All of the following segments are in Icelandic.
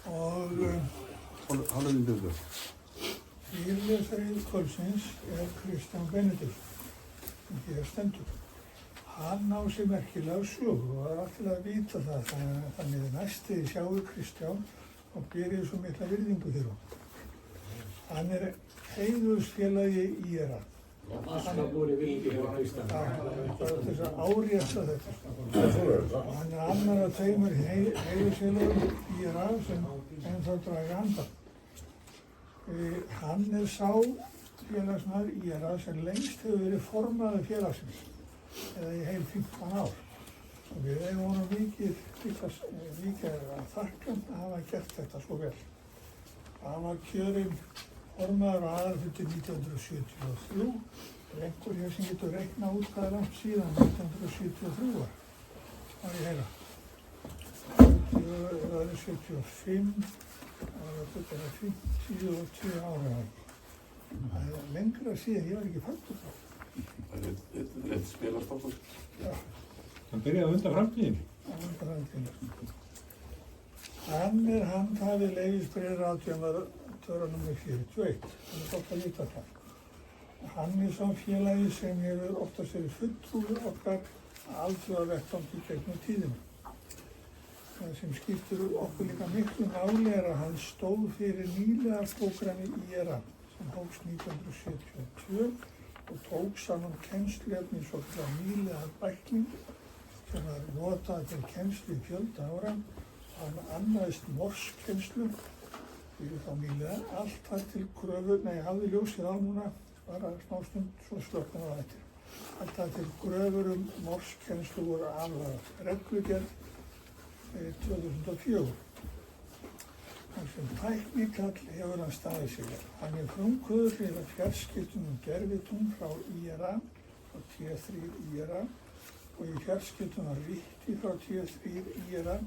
Og Hálfinn byrðu. fyrirlesari kvöldsins Kristján Benedikt, sem hér stendur. Hann á sér merkilega sögu og það til að vita það, þannig að næsti sjáu Kristján og gerir svo mikla virðingu fyrir hann. Hann heiðursfélagi IRA. Alltaf voru virðingu fyrir Kristján. Bara þess að árétta þetta. Og hann annar af tveimur heiðursfélagum IRA sem ennþá draga andan. Hann sá félagsmaður IRA sem lengst hefur verið formaður félagsins, eða í heil 15 ár. Og við eigum honum mikið að þakka að hafa gert þetta svo vel. Hann var kjörinn formaður á aðalfundi 1973 og einhver hér sem getur reiknað út hvað langt síðan 1973 var ég heyra. Það er 75, það var 50 og 20 ára. Það er lengra síðan, ég var ekki fæddur þá. Það er eitt spilastáttur. Já. Hann byrjaði undan framtíðinni. Hann er handhafi leyfisbréf ráðgjafartöra nr. 41. Það er gott að vita það. Hann er sá félagi sem hefur oftast verið fulltrúi okkar alþjóðavettvangi gegnum tíðina. Það sem skiptir okkur líka miklu máli er að hann stóð fyrir nýlega prógrami IRA sem hófst 1972 og tók saman kennsluefni svo kallar nýlega bækling sem var notað til kennslu í fjölda ára. Hann annaðist morsekennslu fyrir þá nýlega. Allt það til kröfu, hafði ljósið á núna, bara smástund, svo slöknar á eftir. Allt það til kröfur morsekennslu voru aflagðar. Reglugerð 2004. Sem tæknikall hefur hann staðið sig vel. Hann er frumkvöður fyrir fjarskiptum gervitungl frá IRA, frá T3 IRA og í fjarskiptum var Ritti frá T3 IRA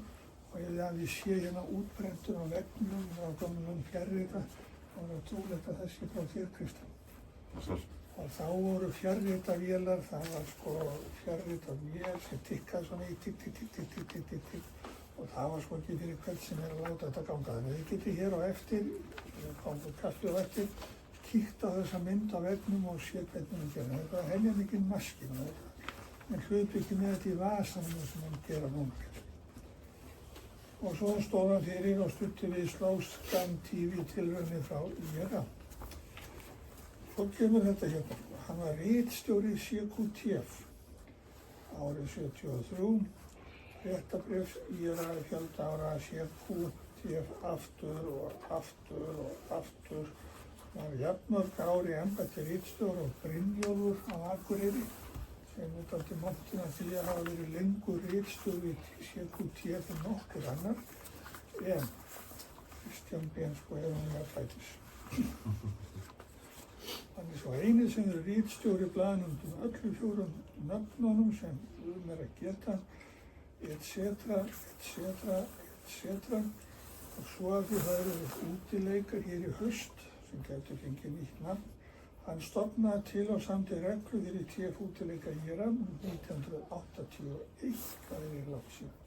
og ég hafði séð hérna útbrendun á veggnum á gömlum fjarrita og það var trúlegt að þessi frá þér, Kristján. Og þá voru fjarritavélar, það var fjarritavél sem tikkaði svona í tikk og það var ekki fyrir hvern sem er að láta þetta ganga. Þannig að þið getið hér á eftir, komið kaffi á eftir, kíkt á þessa mynd á veggnum og séð hvernig hann gera. Þetta var helja mikið maskinn og menn hlutu ekki með þetta í vasanum sem hann gera núna. Og svo stóð hann fyrir og stutti við Slóskan TV tilraunir frá IRA. Svo kemur þetta hérna. Hann var ritstjóri CQTF árið 73. Réttabréfs IRA fjölda ára CQTF aftur og aftur og aftur. Það var jafnmörg ári embætti ritstjóra og Brynjólfur á Akureyri sem er dálítið montin af því að hafa verið lengur ritstjóri í CQTF en nokkur annar en Kristján Ben er hann jafnfætis. Hann er svo eini sem er ritstjóri blaðnum öllu 4 nöfnunum sem er að geta etc. Og svo að því það eru útileikar hér í haust sem getur fengið nýtt nafn. Hann stofnaði til og samdi reglur fyrir TF útileika IRA 1981, það er langt síðan.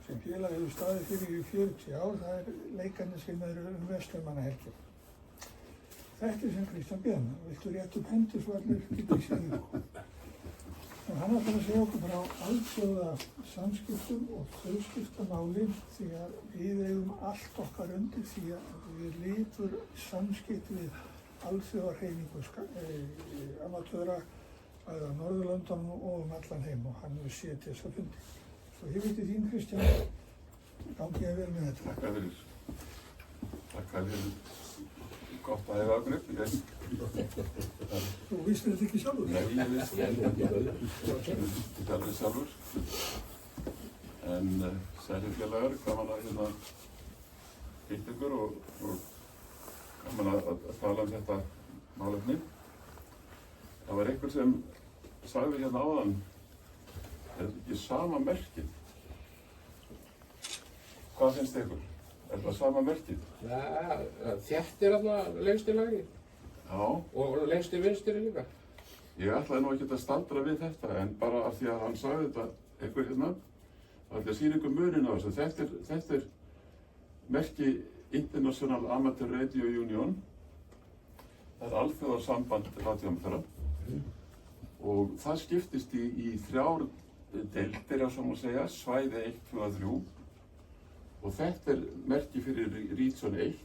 Sem félag hefur staðið fyrir í 40 ár, það er leikarnir sem eru Vestmannahelgi. Þetta er sem Kristján Ben, viltu rétt upp hendi svo allir getið séð ykkur. Hann ætlar að segja okkur frá alþjóða samskiptum og þjóðskiptamáli því að við eigum allt okkar undir því að við lifur samskipti við alþjóðahreyfingu amatöra bæði á Norðurlöndunum og allan heim og hann hefur séð til þess að fundi. Svo ég veit þín, Kristján, gangi ég vel með þetta. Takk fyrir. Gott að hefa afgrip. Þú vissir þetta ekki sjálfur? Nei, ég vissi ekki alveg sjálfur. En sælir félagar, gaman að hitta ykkur og gaman að tala þetta málefni. Það var einhver sem sagði hérna áðan, er þetta ekki sama merkið? Hvað finnst ykkur? Er það sama merkið? Ja, þetta er þarna lengst í lagi. Já. Og lengst í vinstri líka. Ég ætlaði nú ekki að staldra við þetta, en bara af því að hann sagði þetta einhver hérna, það ætla að sýna ykkur munin á þessu. Þetta er merki International Amateur Radio Union. Það er alþjóðarsamband radioamatera og það skiptist í 3 deildir, svo má segja, svæði 1, 2 og 3. Og þetta er merki fyrir Region 1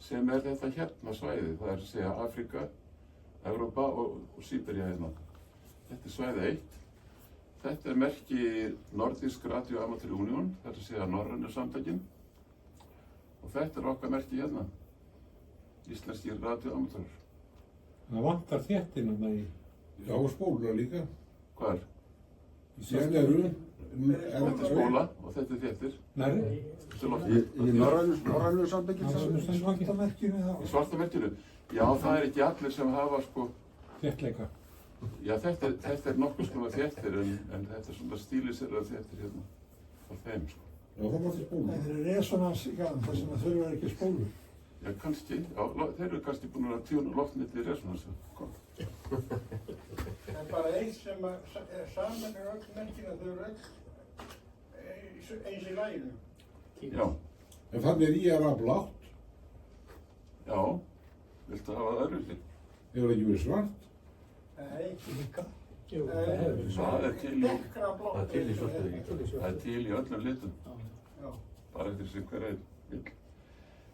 sem er þetta hérna svæði, það er að segja Afrika, Evrópa og Síbería hérna. Þetta er svæði 1. Þetta er merki Nordisk Radio Amateur Union, það er að segja norrænu samtökin. Og þetta er okkar merki hérna, íslenskir radioamateurar. Það vantar þéttina það í... Já, og spóluna líka. Hvað er? Síðan eru Þetta er spóla og þetta er þéttir. Nærri? Þetta er loftið. Í norrænu sambyggin Svartamerkinu þá. Í svartamerkinu? Já, það er ekki allir sem hafa sko... Þéttleika. Já, þetta er nokkuð svona þéttir en þetta er svona stíliseraða þéttir hérna á þeim sko. Já, það var til spóluna. Það er resonans í gang, þar sem þurfa ekki spólu. Já, kannski. Já, þeir eru kannski búin að tjóna loftnetið í resonansu. Það er bara eitt sem er saman er öll merkina, þau eru öll eins í laginu. Já, En þannig er IRA blátt. já. Viltu hafa það öðruvísi? Hefur það ekki verið svart? Nei, Líka. Það er til í, dekkra blótt. Það er til í svartari. það er til í öllum litum. Já. Bara eftir sem hver einn vill.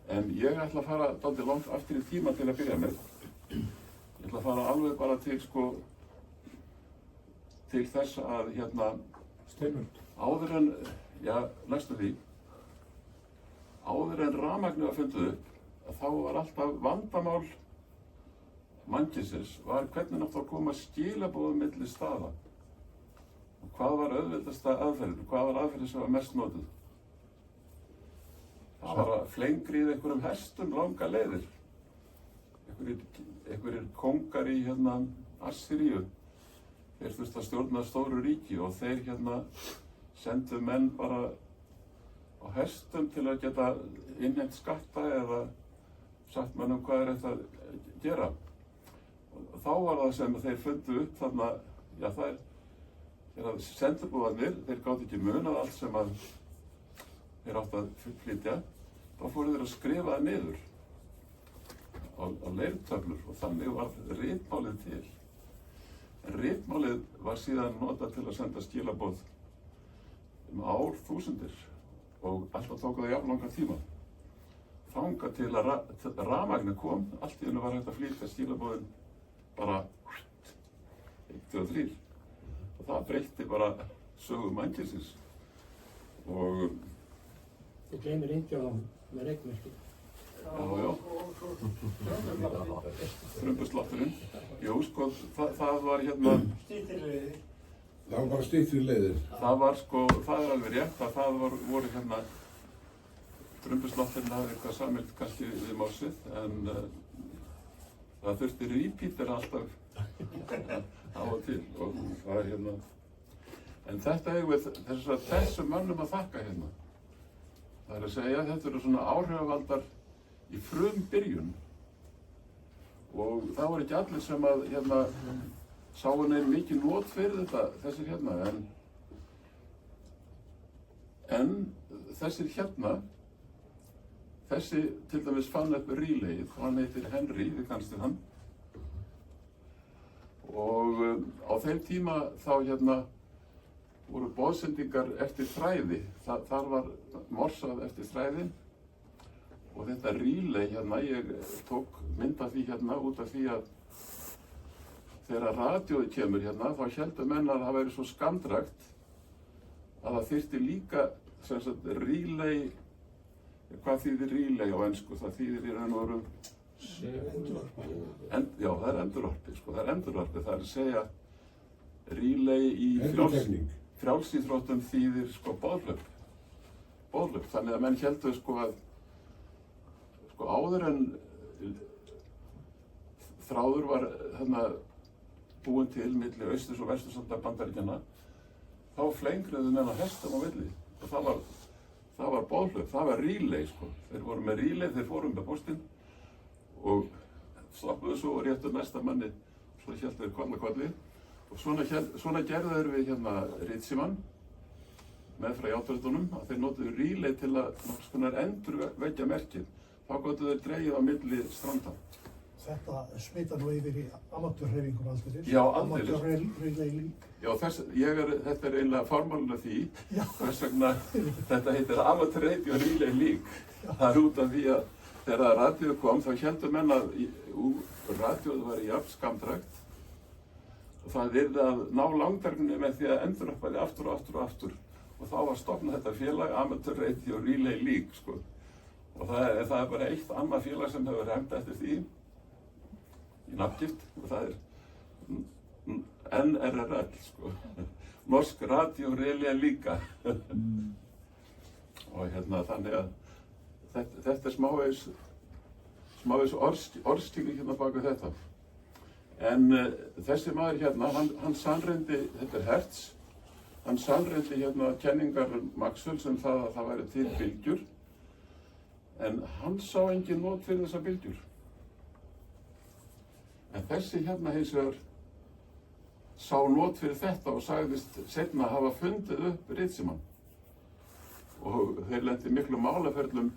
En ég ætla að fara dálítið langt aftur í tíma til að byrja með. Ég ætla að fara alveg bara til sko, til þess að hérna, Steinund. áður en, já, næstu því, áður en rafmagnið var fundið upp, að þá var alltaf vandamál mannkynsins var hvernig nátt að koma skilaboðum milli staða. Og hvað var auðveldasta aðferðin? Hvað var aðferðin sem var mest notuð? Það var að flengrið einhverjum hestum langa leiðir. Einhverjir kóngar í hérna Assýríu. Þeir þurftu að stjórna stóru ríki og þeir hérna sendu menn bara á hestum til að geta innheimt skatta eða sagt mönnum hvað er þetta að gera. Og þá var það sem þeir fundu upp þarna, já það er, þegar sendubúarnir, þeir gátu ekki munað allt sem að þeir áttu að flytja, þá fóru þeir að skrifa það niður á leirtöflur og þannig var ritmálið til. En ritmálið var síðan notað til að senda skilaboð árþúsundir og alltaf tók það jafnlangan tíma. Þangað til að rafmagnið kom, allt í hennu var hægt að flytja skilaboðin bara 1, 2 og 3. Og það breytti bara sögu mannkynsins. Og Þú gleymir Indíánum með reykmerki. já. Frumbuslátturinn. Jú, sko, það var hérna, Stýttilegði. Það var bara styttri leiðir. það var sko, það er alveg rétt að það voru hérna, frumbuslátturinn hafði eitthvað samilt kannski við málsið, en það þurfti repeater alltaf á og til og það er hérna, en þetta hefur við þessum mönnum að þakka hérna. Það er að segja að þetta eru svona áhrifavaldar í frumbyrjun og það var ekki allir sem að hérna sáu neinn mikið not fyrir þetta, þessir hérna, en þessir hérna, þessi til dæmis fann upp relayið, hann heitir Henry, þið kannstu hann, og á þeim tíma þá hérna voru boðsendingar eftir þræði, þar var morsað eftir þræðin og þetta relay hérna, ég tók mynd af því hérna út af því að þegar radioið kemur hérna þá héldu menn að það væri svo skamdrægt að það þyrfti líka sem sagt relay, hvað þýðir relay á ensku? Það þýðir í raun og veru já, það er endurvarpi, sko, það er endurvarpi, það er að segja relay í Endurtekning. frjálsíþróttum þýðir sko boðhlaup, þannig að menn héldu sko að sko áður en þráður var hérna búinn til milli austurs og vesturstrandar Bandaríkjanna, þá flengriðu menn að hestum á milli og það var boðhlaup, það var relay sko, þeir voru með relay, þeir fóru með póstinn og stoppuðu svo og réttu næsta manni, svo héldu þeir kolli. Og svona gerðu þeir við hérna Ritzimann meðfra járnbrautunum að þeir notuðu relay til að nokkurs konar endurvekja merkið. Þá gátu þeir dregið á milli stranda. Þetta smitar nú yfir í amatörhreyfingum aldrei. Já, aldeilis. Amatörrelay lík. Já, þetta er eiginlega formálinn af því, Já. hvers vegna þetta heitir Amateur Radio Relay League. Það er út af því að þegar radíu kom þá héldu menn að radíuð var í jafn skamdrægt og það yrði að ná langdrægni með því að endurvarpa því aftur og aftur og aftur. Og þá var stofnað þetta félag Amateur Radio Relay League, sko. Og það er bara eitt annað félag sem hefur hermt eftir því í nafngift og það er NRRL, sko. Norsk Radio Relay Liga. Og þannig að þetta er smávegis orðstíli hérna baka þetta. En þessi maður hérna, hann sannreyndi, þetta er Hertz, hann sannreyndi hérna kenningar Maxwell sem það að það væri til bylgjur, en hann sá engin not fyrir þessar bylgjur. En þessi hérna hins vegar sá not fyrir þetta og sagðist seinna að hafa fundið upp ritsímann. Og þeir lentu miklu málaferlum,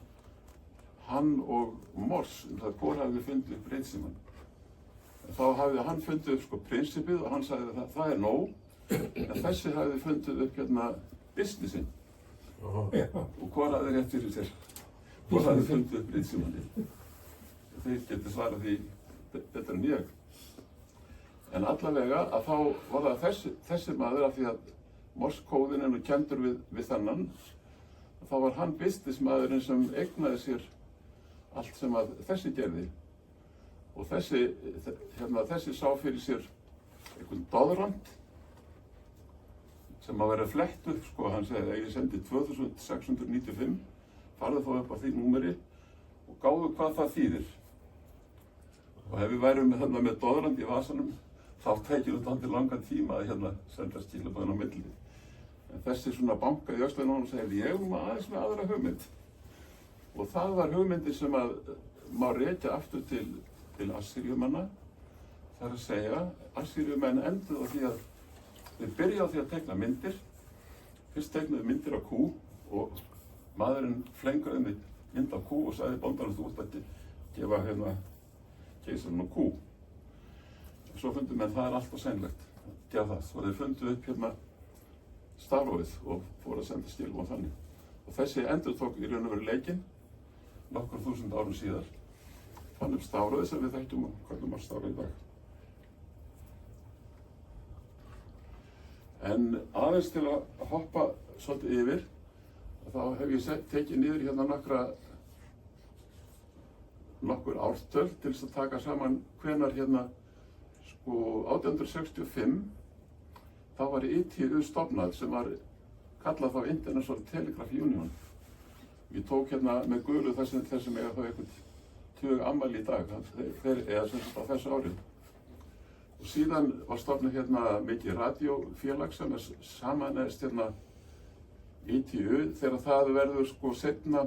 hann og Morse, það hvor hafði fundið upp ritsímann. Þá hafði hann fundið upp sko prinsipið og hann sagði að það er nóg, en þessi hafði fundið upp hérna businessin. Og hvor hafði rétt fyrir sér? Hvor hafði fundið upp ritsímanni? Þeir geti svarað því betur en ég. En allavega að þá var það þessi maður af því að Morse-kóðinn er nú kenndur við þennan. Þá var hann businessmaðurinn sem eignaði sér allt sem að þessi gerði. Og þessi sá fyrir sér einhvern doðrand sem að vera flett upp, sko, hann segði að ég sendi 2695, farðu þá upp á því númeri og gáðu hvað það þýðir. Og ef við værum með doðrand í vasanum, þá tækir þetta aldrei langan tíma að senda skilabóðin á milli. En þessi svona bankaði í öxlinu og segði, ég aðeins með aðra hugmynd. Og það var hugmyndi sem að má rekja aftur til Assýríumanna. Það er að segja, Assýríumenn enduðu á því að þeir byrja á því að tekna myndir. Fyrst teknaðu myndir af kú og maðurinn flengraði mynd af kú og sagði bóndanum þú ert að gefa keisarinn og kú. Svo fundu menn það er alltaf seinlegt að gera það. Svo þeir fundu upp stafrófið og fóru að senda skilabóð þannig. Og þessi endurtók í raun og veru leikinn nokkur þúsund árum síðar. Fann upp stafrófið sem við þekkjum og kallum að stafrófið í dag. En aðeins til að hoppa svolítið yfir, þá hef ég tekið niður hérna nokkur ártöl til þess að taka saman hvenær 1865 þá var ITU stofnað sem var kallað þá International Telegraph Union. Ég tók með gulu þeir sem eiga þá einhvern tug afmæli í dag, þeir eiga sem sagt á þessu ári. Og síðan var stofnað mikið radíófélag sem sameinaðist ITU þegar það verður seinna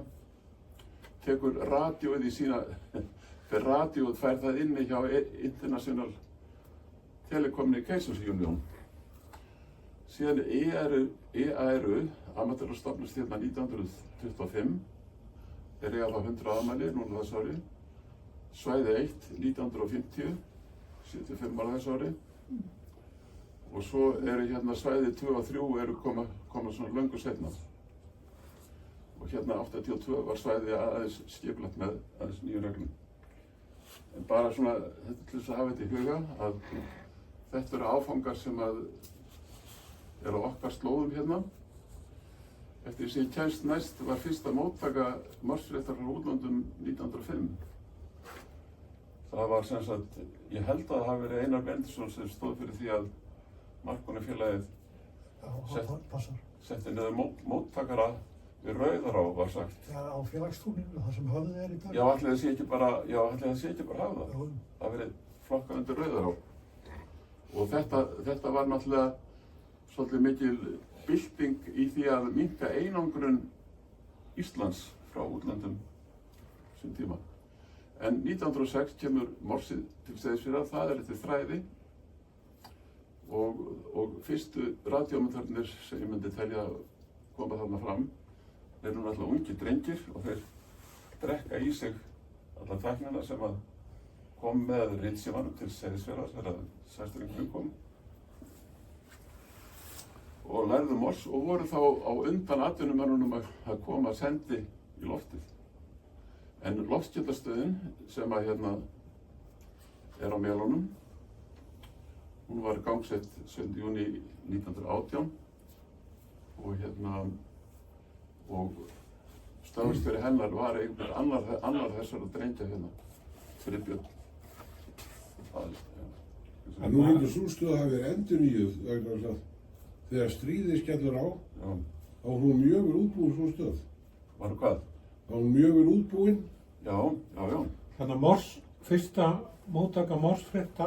tekur radíóið í sína, fyrir radíóið fær það inni hjá International Telecommunications Union. Síðan EARU, Amateur stofnast 1925, þeir eiga þá 100 afmæli núna þessu ári. Svæði 1, 1950, 75 ára þessu ári. Og svo eru svæði 2 og 3 eru koma svona löngu seinna. Og 82 var svæði aðeins skipulagt með aðeins nýju reglum. En bara svona, þetta til þess að hafa þetta í huga, að þetta eru áfangar sem eru á okkar slóðum Eftir því sem ég kemst næst var fyrsta móttaka Morse-fréttar frá útlöndum 1905. Það var sem sagt, ég held að það hafi verið Einar Benediktsson sem stóð fyrir því að Markonifélagið setti niður móttakara við Rauðará, var sagt. Já, á félagstúninu, það sem höfðið í dag. Já, ætli það sé ekki bara hafa það. Það verið flokkað undir Rauðará. Og þetta var náttúrulega svolítið mikil bylting í því að minnka einangrun Íslands frá útlöndum sem tíma. En 1906 kemur Morsið til Seyðisfjarðar, það eftir þræði og fyrstu radíóamatörnir sem ég myndi telja koma þarna fram, þeir eru náttúrulega ungir drengir og þeir drekka í sig alla tæknina sem að kom með ritsímanum til Seyðisfjarðar þegar sæstrengurinn kom og lærðu Morse og voru þá á undan atvinnumönnunum að koma að sendi í loftið. En loftskeytastöðin sem að hérna er á Melunum, hún var gangsett 7. júní 1918 og hérna og stöðvarstjóri hennar var einhver annar þessara drengja hérna, Friðbjörn. En nú hefur sú stöð hafi verið endurnýjuð vegna þess að þegar stríðið skellur á, þá var hún mjög vel útbúin svo stöð. Var hvað? Þá var hún mjög vel útbúin. Já. Þannig að Morse, fyrsta móttaka Morse-frétta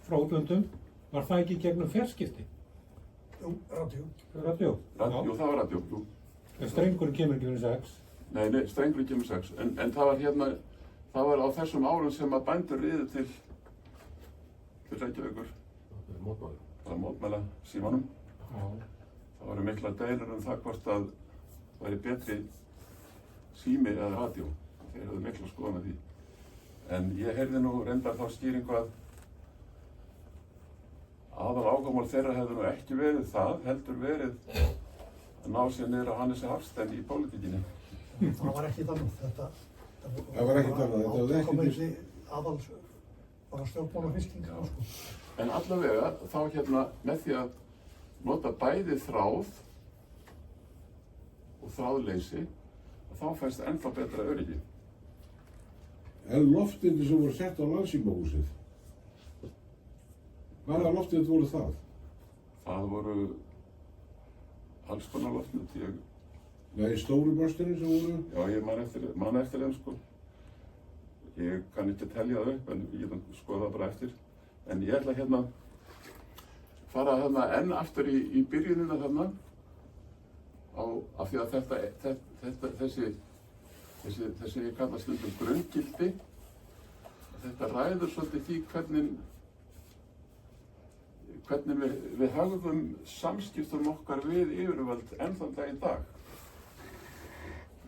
frá útlöndum, var það ekki gegnum fjarskipti? Jú, radíó. Radíó? Jú, það var radíó, jú. En strengurinn kemur ekki fyrir 6? Nei, strengurinn kemur 6. En það var hérna, það var á þessum árum sem að bændur riðu til Reykjavíkur. Mótmæla. Það mótmæla símanum. Já. Það voru mikla deilur það hvort að það væri betri sími eða radíó. Þeir höfðu mikla skoðun af því. En ég heyrði nú reyndar þá skýringu að aðal áhugamál þeirra hefðu nú ekki verið það, heldur verið að ná sér niður á Hannesi Hafstein í pólitíkinni. Það var ekkert annað. Það var ekkert annað, þetta hafði ekki verið aðal bara stjórnmálafylkingar. En allavega þá hérna með því að nota bæði þráð og þráðleysi þá fæst ennþá betra öryggi. En loftindi sem voru sett á Landssímahúsið, hvaða loftindi voru það? Það voru alls konar loftindi. Nei, stóru börstunni sem voru? Já, ég man eftir þeim sko. Ég kann ekki telja það upp en ég get að skoða það bara eftir. En ég ætla hérna fara hérna enn aftur í byrjunina þarna af því að þessi ég kalla stundum grunngildi, þetta ræður svolítið því hvernig við höfum samskiptum okkar við yfirvöld enn þann dag í dag.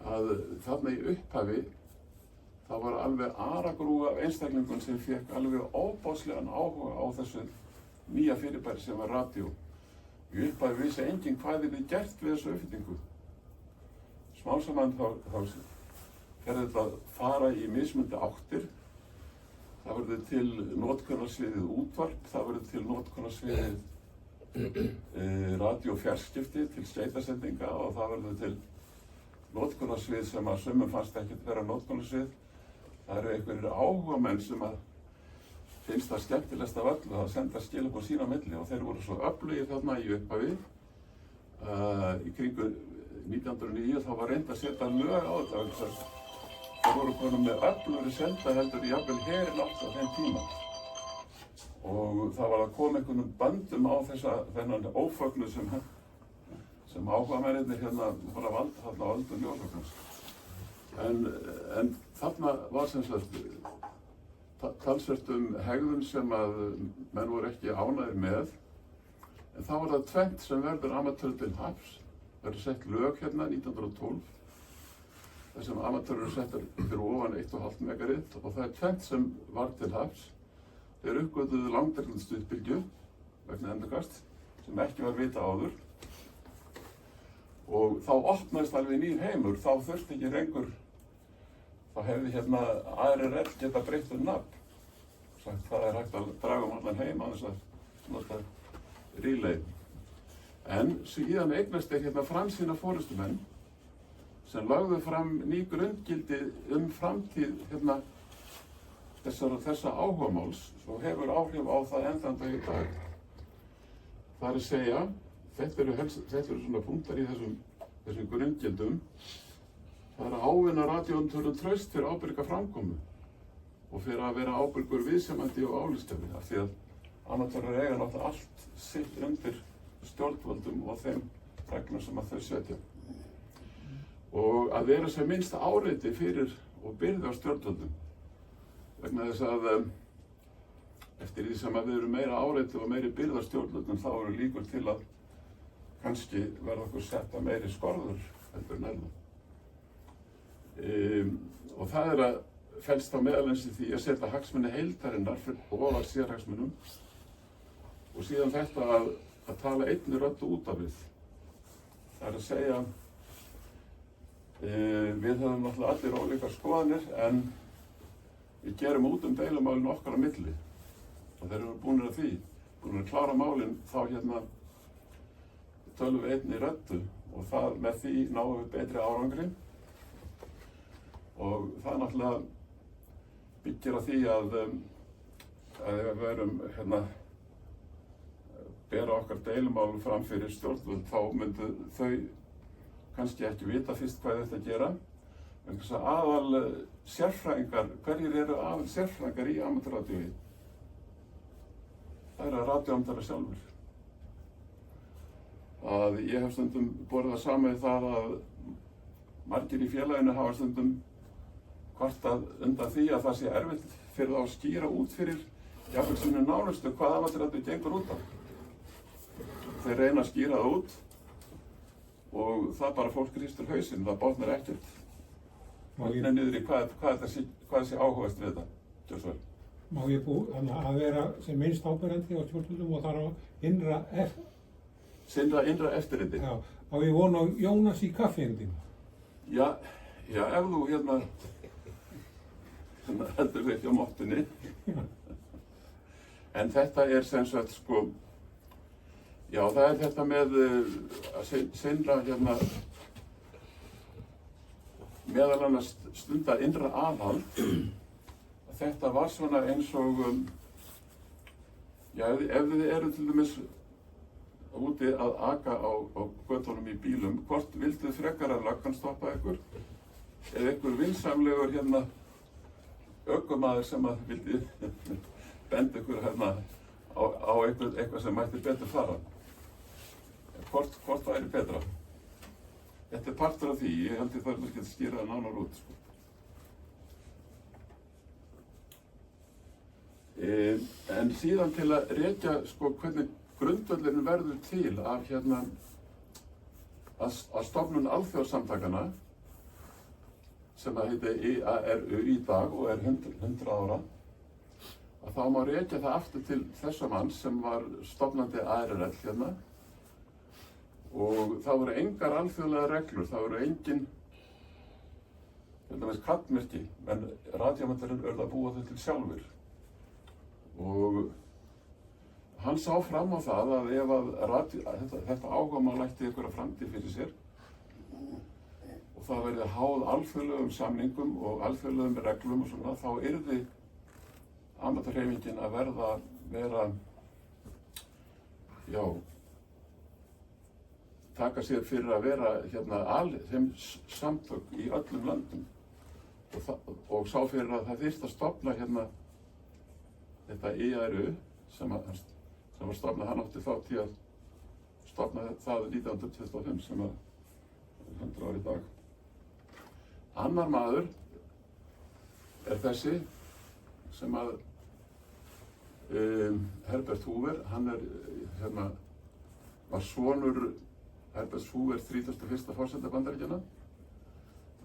Að þarna í upphafi það var alveg aragrúa af einstaklingum sem fekk alveg óbáslegan áhuga á þessu nýja fyrirbæri sem var radíó. Í upphafi vissi enginn hvað yrði gert við þessu uppfyllingu. Smám saman þá fer þetta að fara í mismunandi áttir. Það verður til notkunarsviðið útvarp, það verður til notkunarsviðið radíófjarskipti til skeytasendinga og það verður til notkunarsvið sem að sumum fannst ekkert vera notkunarsvið. Það eru einhverjir áhugamenn sem að finnst það skemmtilegast af öllu að senda skilaboð sín á milli og þeir voru svo öflugir þarna í upphafi. Í kringu 1909 þá var reynd að setja lög á þetta. Það voru konum með öflugri senda heldur jafnvel herinn átt á þeim tíma. Og það var að koma einhvernum böndum á þennan ófögnu sem áhugamennirnir hérna voru að valda þarna á öldum ljósvagnans. En þarna var sem sagt talsvert hegðun sem að menn voru ekki ánægðir með. En þá var það tvennt sem verður amatörur til hafs. Það eru sett lög hérna 1912. Þar sem amatörur eru settar fyrir ofan 1,5 megaritt og það er tvennt sem var til hafs. Þeir uppgötvuðu langdregnstuðbylgju vegna endurkast sem ekki var vita áður. Og þá opnaðist alveg nýr heimur, þá þurfti ekki lengur, þá hefði hérna ARRL geta breytt nafn. Sagt, það er hægt að draga allan heim á þess að nota relay. En síðan eignast þeir hérna framsýna forystumenn sem lagðu fram ný grunngildi framtíð hérna þessa áhugamáls og hefur áhrif á það enn þann dag í dag. Það er að segja, þetta eru svona punktar í þessum grunngildum. Það er að ávinna radíóuntörnum traust fyrir ábyrga framkomu og fyrir að vera ábyrgur viðsemjandi og álitsgjafi af því að amatörar eiga náttúrulega allt sitt undir stjórnvöldum og þeim reglum sem að þau setja. Og að vera sem minnsta áreiti fyrir og byrði á stjórnvöldum. Vegna þess að eftir því sem að við erum meira áreiti og meiri byrði á stjórnvöldum þá eru líkur til að kannski verða okkur setta meiri skorður heldur en ella. Og það felst þá meðalans í því að setja hagsmuni heildarinnar ofar sérhagsmunum og síðan þetta að tala einni röddu út af við. Það að segja, við höfum náttúrulega allir ólíkar skoðanir en við gerum út deilumálin okkar á milli og þeir eru búinir að því, búinir að klára málin þá tölum við einni röddu og það með því náum við betri árangri og það náttúrulega byggir á því að við verum bera okkar deilumál fram fyrir stjórnvöld þá myndu þau kannski ekki vita fyrst hvað þetta að gera. Hverjir eru aðal sérfræðingar í amatörradíói? Það eru radíóamatörar sjálfur. Að ég hef stundum borið það saman við það að margir í félaginu hafa stundum kvartað undan því að það sé erfitt fyrir þá að skýra út fyrir jafnvel sínu nánustu hvað amatörradíó gengur út á. Þeir reyna að skýra það út og það bara fólk hristir hausinn, það botnar ekkert. Botnar niður í hvað sé áhugast við þetta. Gjörðu Má ég að vera sem minnst áberandi á stjórnvöldum og þar á innra eftirliti. Já, á ég von á Jónas í kaffihendinu. Já, ef þú heldur við ekki á mottunni. En þetta sem sagt sko, já það þetta með að seinra meðal annars stunda innra aðhald. Þetta var svona eins og, já ef þið eru til dæmis úti að aka á götunum í bílum, hvort vildu frekar að löggan stoppa ykkur eða ykkur vinsamlegur ökumaður sem að vildi benda ykkur á eitthvað sem mætti betur fara. Hvort væri betra? Þetta partur af því, ég held ég þarf ekki að skýra það nánar út. Sko. En síðan til að rekja sko, hvernig grundvöllurinn verður til af að stofnun alþjóðasamtakana sem að heiti IARU í dag og 100 ára að þá má rekja það aftur til þessa manns sem var stofnandi ARL og það voru engar alþjóðlega reglur, það voru engin kallmerki, en radíóamatörin urðu að búa þau til sjálfur. Og hann sá fram á það að ef þetta áhugamál ætti einhverja framtíð fyrir sér og það verði háð alþjóðlegum samningum og alþjóðlegum reglum og svona, þá yrði amatörhreyfingin að vera taka sér fyrir að vera þeim samtök í öllum löndum og sá fyrir að það þyrfti að stofna þetta IARU sem var stofnað, hann átti þá til að stofna það 1925 sem er 100 ár í dag. Annar maður er þessi sem að Herbert Hoover, hann var sonur Herbert Hoover 31. forseta Bandaríkjanna.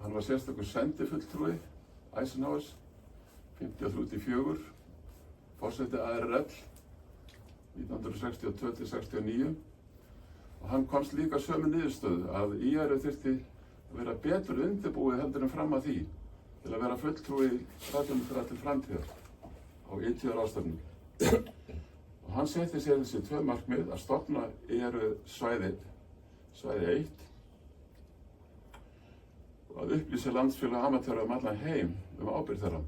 Hann var sérstakur sendifulltrúi Eisenhowers 53-64, forseti ARL 1962-69 og hann komst líka sömu niðurstöðu að IARU þyrfti að vera betur undirbúið heldur en fram að því til að vera fulltrúi radíóamatöra til framtíðar á ITR-ráðstefnu. Og hann setti sér þessi tvö markmið að stofna IARU svæði 1 og að upplýsa landsfélag amatöra allan heim ábyrgð þeirra.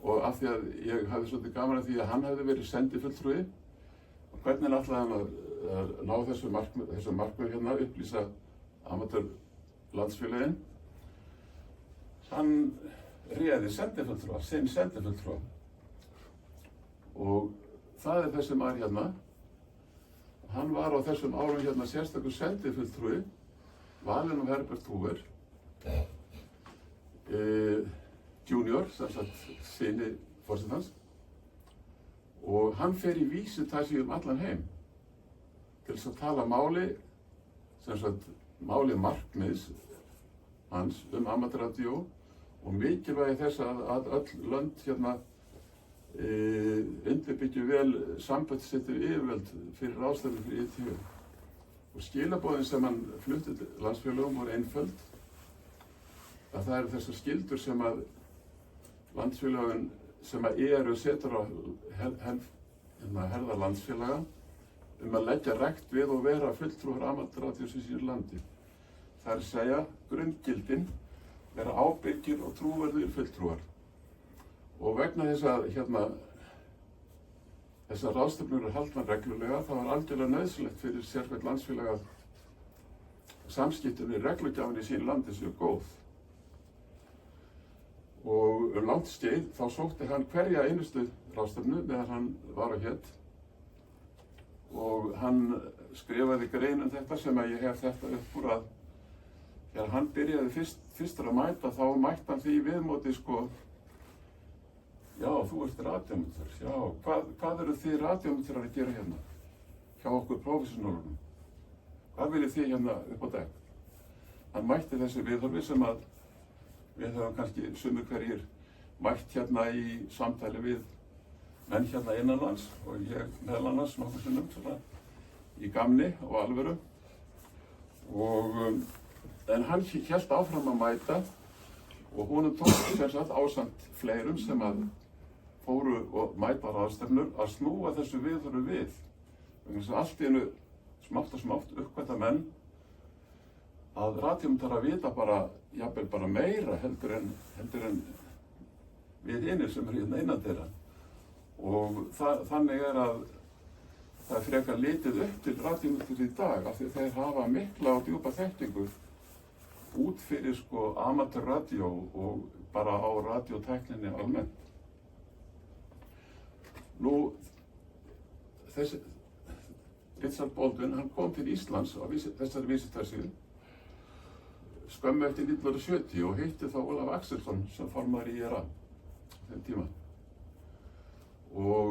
Og af því að ég hafði svolítið gaman af því að hann hefði verið sendifulltrúi og hvernig ætlaði hann að ná þessu markmið upplýsa amatörlandsfélagin. Hann réði sinn sendifulltrúa og það er þessi maður hann var á þessum árum sérstakur sendifulltrúi valinn af Herbert Hoover junior, sem sagt syni forsetans og hann fer í vísutassi allan heim til þess að tala máli, sem sagt máli markmiðs hans amatöradio og mikilvægi þess að öll lönd hérna undirbyggju vel samband sitt við yfirvöld fyrir ráðstefnu fyrir ITU. Og skilaboðin sem hann flutti til landsfélögum voru einföld, að það eru þessar skyldur sem að landsfélögin sem að eru setur á herðar landsfélaga að leggja rækt við og vera fulltrúar amatöradíós í sínu landi. Það er að segja grunngildin vera ábyrgir og trúverðugir fulltrúar. Og vegna þess að þessar ráðstefnur eru haldnar reglulega, það var algjörlega nauðsynlegt fyrir sérhvert landsfélag að samskiptin við reglugjafinn í sínu landi séu góð. Og langt skeið þá sótti hann hverja einustu ráðstefnu meðan hann var á hér. Og hann skrifaði grein þetta sem að ég hef þetta upp úr að þegar hann byrjaði fyrstur að mæta þá mætti hann því viðmóti já, þú ert radíóamatör, já, hvað eru þið radíóamatörar að gera hérna hjá okkur prófessionálunum? Hvað viljið þið hérna upp á dekk? Hann mætti þessi viðhorfi sem að við höfum kannski sumir hverjir mætt hérna í samtali við menn hérna innanlands og ég meðal annars nokkuð sinnum svona í gamni og alvöru. En hann hélt áfram að mæta og honum tók sem sagt ásamt fleirum sem að fóru og mæta ráðstefnur að snúa þessu viðhorfi við. Vegna þess að allt í einu smátt og smátt uppgötva menn að radíóamatarar vita jafnvel bara meira heldur en við hinir sem eru hérna innan þeirra. Og þannig að það er frekar litið upp til radíóamatöra í dag af því þeir hafa mikla og djúpa þekkingu út fyrir amatörradíó og bara á radíótækninni almennt. Nú, þessi Richard Baldwin, hann kom til Íslands á þessari vísitarsíðu skömmu eftir 1970 og hitti þá Ólaf Axelsson sem formaður í IRA á þeim tíma. Og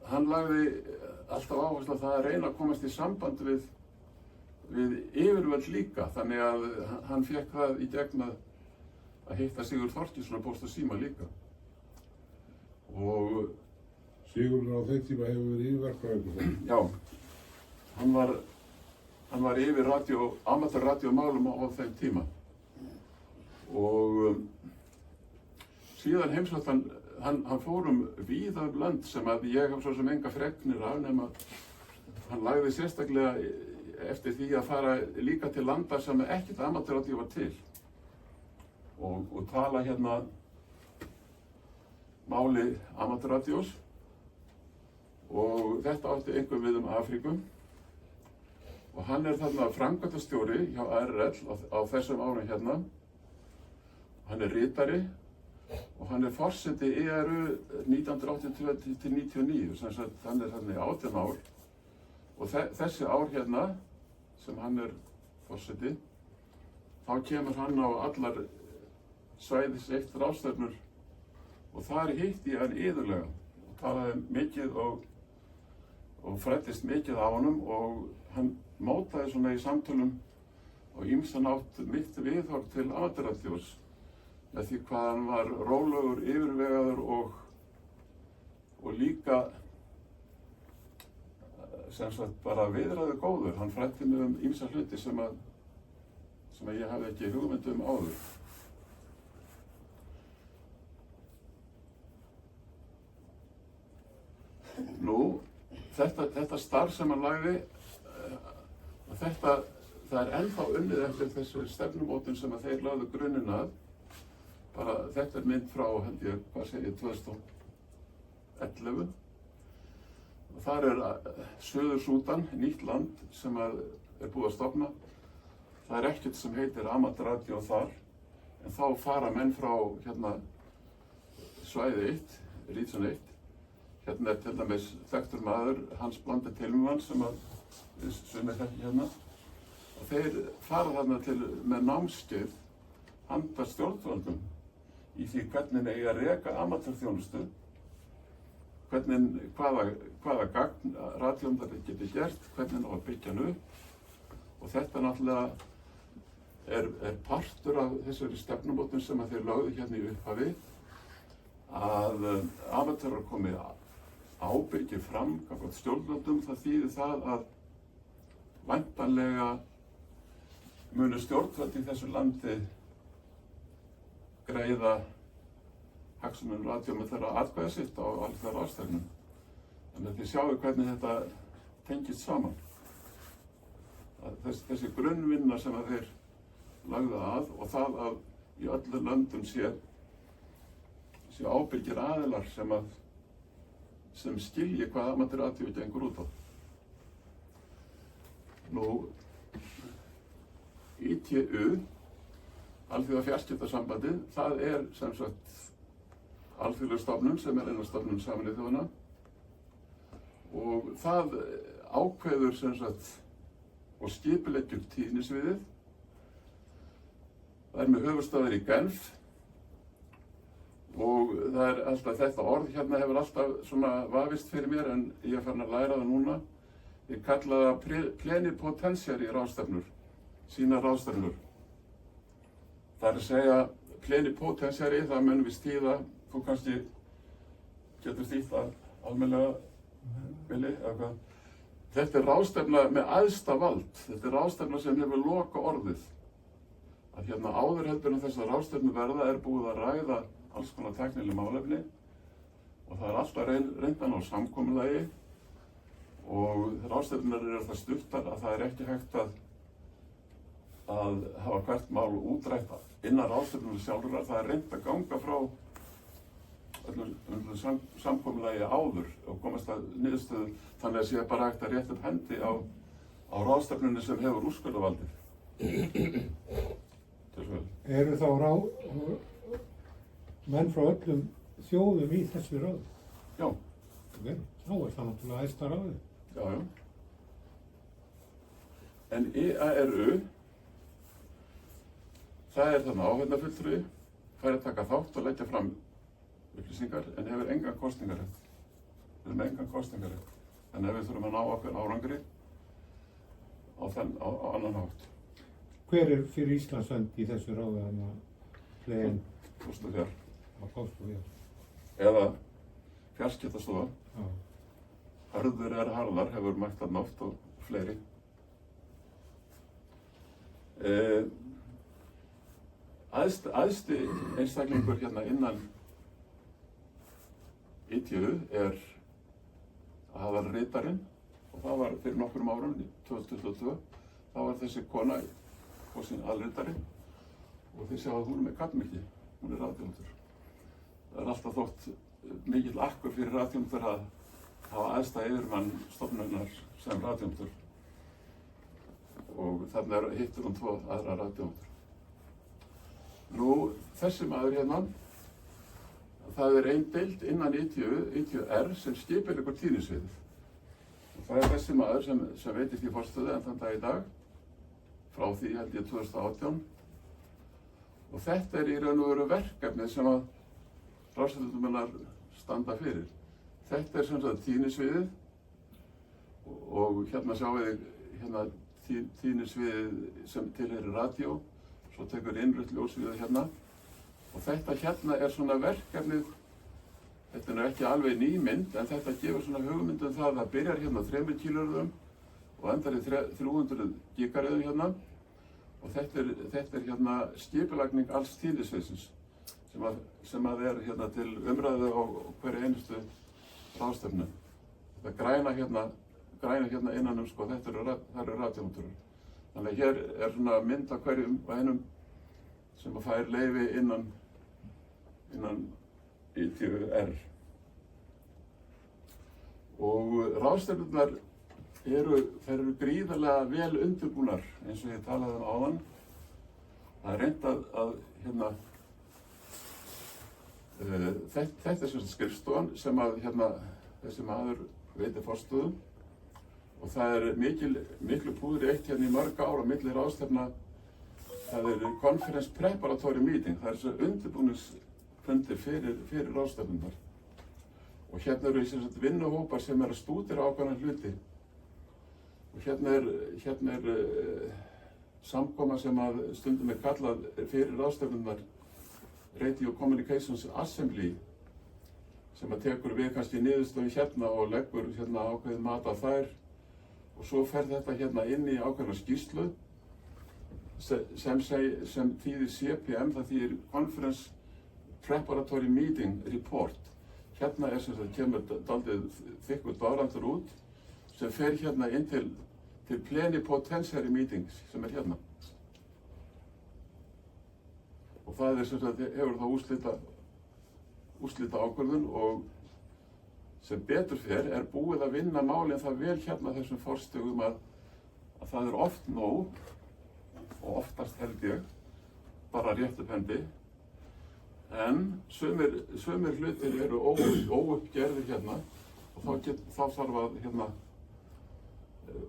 hann lagði alltaf áherslu á það að reyna að komast í samband við yfirvöld líka, þannig að hann fékk það í gegn að hitta Sigurð Þorkilsson á Póst og síma líka. Og Sigurður á þeim tíma hefur verið yfirverkfræðingur. já, hann var yfir amatöradíómálum á þeim tíma. Og síðan heimsótti hann fór víða lönd sem að ég hef svo sem enga fregnir af nema hann lagði sérstaklega eftir því að fara líka til landa sem ekkert amatöradíó var til og tala hérna máli amatöradíós og þetta átti einkum við Afríku og hann er þarna framkvæmdastjóri hjá ARL á þessum árum hérna. Hann er ritari og hann er forseti ERU 1982 til 99, sem sagt hann er þarna í 18 ár og þessi ár hérna sem hann er forseti, þá kemur hann á allar svæðis eitt ráðstefnur og þar hitti ég hann iðulega og talaði mikið og fræddist mikið á honum og hann mótaði svona í samtölum og ýmsan átt mitt viðhorf til amatöradíós með því hvað hann var rólegur, yfirvegaður og líka sem sagt bara viðræðu góður. Hann fræddi mig ýmsa hluti sem ég hafði ekki hugmynd áður. Nú, þetta starf sem hann lagði, það er ennþá unnið eftir þessu stefnumótun sem að þeir lögðu grunninn að. Bara þetta er mynd frá, held ég, 2011. Og þar er Suður-Súdan, nýtt land sem er búið að stofna. Það er ekkert sem heitir amatöradíó þar, en þá fara menn frá svæði 1, Region 1. Hérna er til dæmis þekktur maður, Hans Blande Tilman, sem við sumir þekki hérna. Og þeir fara þarna með námskeið handa stjórnvöldum í því hvernig eigi að reka amatörþjónustu, hvaða gagn radíómyndari getur gert, hvernig á að byggja hann upp. Og þetta náttúrulega er partur af þessari stefnumótun sem að þeir lögðu hérna í upphafi, að amateurar komi ábyrgir fram gagnvart stjórnvöldum. Það þýðir það að væntanlega munu stjórnvöld í þessu landi greiða hagsmunum radíómyndara atkvæði sitt á alþjóðlegum ráðstefnum. Þannig að þið sjáu hvernig þetta tengist saman. Þessi grunnvinna sem að þeir lagðu að, og það að í öllum löndum sé ábyrgir aðilar sem skilji hvað amateuradíó gengur út á. Nú, ITU, Alþjóða fjarskiptasambandið, það er sem sagt alþjóðleg stofnun sem er eina stofnun Sameinuðu þjóðanna, og það ákveður sem sagt og skipuleggur tíðnisviðið. Það er með höfuðstöðvar í Genf, og það er alltaf þetta orð hérna hefur alltaf svona vafist fyrir mér, en ég er farin að læra það núna. Ég kalla það plenipotentiary ráðstefnur, sína ráðstefnur. Það er að segja plenipotentiary, það mun við þýða, þú kannski getur þýtt það almennilega, Vili, eða hvað. Þetta er ráðstefna með æðsta vald, þetta er ráðstefna sem hefur loka orðið. Að hérna áður heldur en þessar ráðstefnu verða er búið að ræða alls konar tæknileg málefni, og það er alltaf reyndan á samkomulagi, og ráðstefnurnar eru það stuttar að það er ekki hægt að hafa hvert mál útrætt innan ráðstefnunum sjálfrar. Það er reynt að ganga frá öllu samkomulagi áður og komast að niðurstöðu, þannig að sé bara hægt að rétta upp hendi á ráðstefnunni sem hefur úrskurðarvaldið. Eru þá menn frá öllum þjóðum í þessu ráði? Já. Okay. Þá er það náttúrulega æðsta ráðið. Já. En IARU, það er þarna áheyrnarfulltrúi, fær að taka þátt og leggja fram upplýsingar, en hefur engan kosningarétt. Við erum engan kosningarétt. Þannig að við þurfum að ná okkur árangri á annan hátt. Hver er fyrir Íslands hönd í þessu ráði hlegin? Póstafjár. Póstafjár. Eða fjarskiptastofa. Hörður Harðar hefur mætt þarna oft og fleiri. Æðsti einstaklingur hérna innan ITU er aðalritarinn, og það var fyrir nokkrum árum, 2022, þá var þessi kona kosin aðalritari, og þið sjáu að hún er með kallmikki, hún er radíómyndur. Það er alltaf þótt mikill akkur fyrir radíómyndur að hafa æðsta yfirmann stofnunarinnar sem radíómyndur, og þarna hittir hún 2 aðra radíómyndur. Nú, þessi maður hérna, það er ein deild innan ITUR sem skipuleggur tíðnisviðið. Það er þessi maður sem veitist í forstöðu enn þann dag í dag, frá því held ég 2018. Og þetta er í raun og veru verkefnið sem að ráðstefnumennar standa fyrir. Þetta er sem sagt tíðnisviðið, og hérna sjáum við tíðnisviðið sem tilheyrir radíó, svo tekur innrautt ljósviðið hérna. Og þetta hérna er svona verkefnið, þetta er ekki alveg ný mynd, en þetta gefur svona hugmynd það að það byrjar hérna á 3 kHz og endar í 300 GHz hérna. Og þetta er hérna skipulagning alls tíðnisviðsins sem að er hérna til umræðu á hverju einustu ráðstefnu. Þetta græna hérna innan sko, það eru radíómyndurar. Þannig að hér er svona mynd af hverjum og einum sem að fær leyfi innan ITUR. Og ráðstefnurnar eru gríðarlega vel undirbúnar, eins og ég talaði áðan. Það er reynt að hérna, þetta er sem skrifstofan sem að þessi maður veitir forstöðu, og það er miklu púður eitt hérna í mörg ár á milli ráðstefna. Það er conference preparatory meeting, það er þessi undirbúningsfundir fyrir ráðstefnurnar. Og hérna eru sem sagt vinnuhópar sem eru að stúdera ákveðna hluti. Og hérna er samkoma sem að stundum er kallað fyrir ráðstefnurnar Radio Communications Assembly, sem að tekur við kannski niðurstöðu hérna og leggur hérna ákveðið mat á þær. Og svo fer þetta hérna inn í ákveðna skýrslu sem þýðir CPM, það þýðir Conference Preparatory Meeting Report. Hérna er sem sagt kemur daldið þykkur doðrantur út sem fer hérna inn til plenipotentiary meetings sem er hérna. Og það er sem sagt hefur þá úrslita ákvörðun og sem betur fer er búið að vinna málin það vel hérna þessum forstöðum að það er oft nóg og oftast held ég bara rétt upp hendi. En sumir hlutir eru óuppgerðir hérna og þá þarf að hérna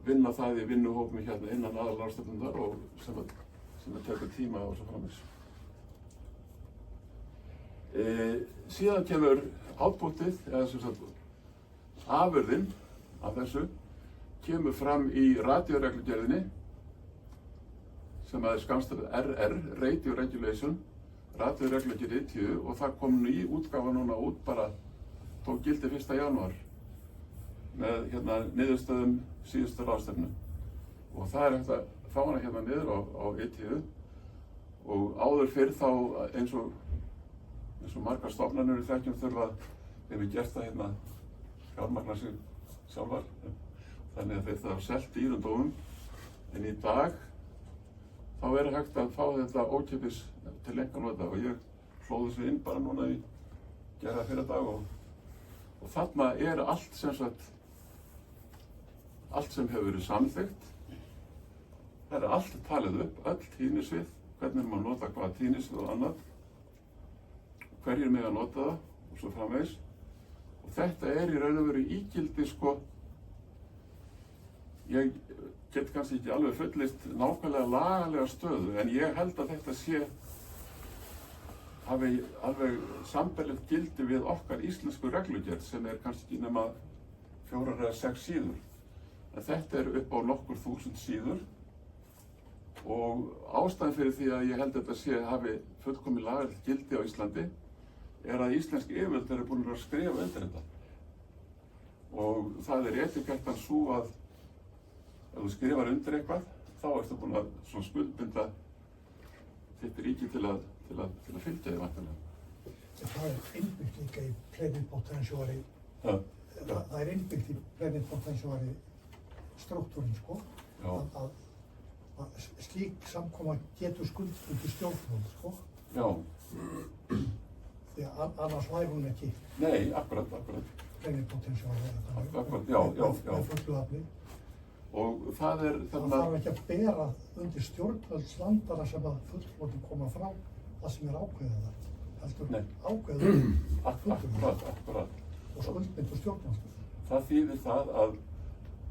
vinna það í vinnuhópum hérna innan aðalráðstefnundar og sem að tekur tíma og svo framvegis. Síðan kemur outputið, eða sem sagt afurðin af þessu, kemur fram í radioreglugerðinni sem að er skammstafið RR, Radio Regulation, radioreglugerð 10 og það kom ný útgáfa núna út bara, tók gildi 1. janúar með hérna niðurstöðum síðustu ráðstefnu. Og það er hægt að fá hana hérna niður á 10 og áður fyrr þá eins og margar stofnanir í þekkjum þurfa hefur gert það hérna fjármagna sig sjálfar. Þannig að þetta er selt dýrum dómum en í dag þá er hægt að fá þetta ókeypis til einkanota og ég hlóð þessu inn bara núna í gera fyrir dag og þarna er allt sem sagt allt sem hefur verið samþykkt. Það er allt talið upp, öll tíðnisvið, hvernig maður nota hvaða tíðnisvið og annað, hverjir með að nota það og svo framvegis. Og þetta er í raun og veru ígildi sko, ég get kannski ekki alveg fullist nákvæmlega lagalega stöðu en ég held að þetta sé hafi alveg sambærilegt gildi við okkar íslensku reglugerð sem er kannski nema 4 eða 6 síður. En þetta er upp á nokkur þúsund síður og ástæðan fyrir því að ég held að þetta hafi fullkomið lagalegt gildi á Íslandi er að íslensk yfirvöld eru búin að skrifa undir þetta. Og það er etikettan sú að ef þú skrifar undir eitthvað, þá ertu búin að skuldbinda þitt ríki til að fylgja því vantanlega. Það er innbyggt líka í plenipotentiary. Það er innbyggt í plenipotentiary struktúrin sko. Að slík samkoma getur skuldbundið stjórnvöld sko. Já. Því að annars væri hún ekki. Nei, akkurat. Plenipotentiary. Akkurat, já. Með fullu afli. Og það er það þarf ekki að bera undir stjórnvöldslandara sem að fulltrúarnir koma frá það sem er ákveðið þar. Heldur ákveðið Akkurat. Og skuldbindur stjórnvöld. Það þýðir það að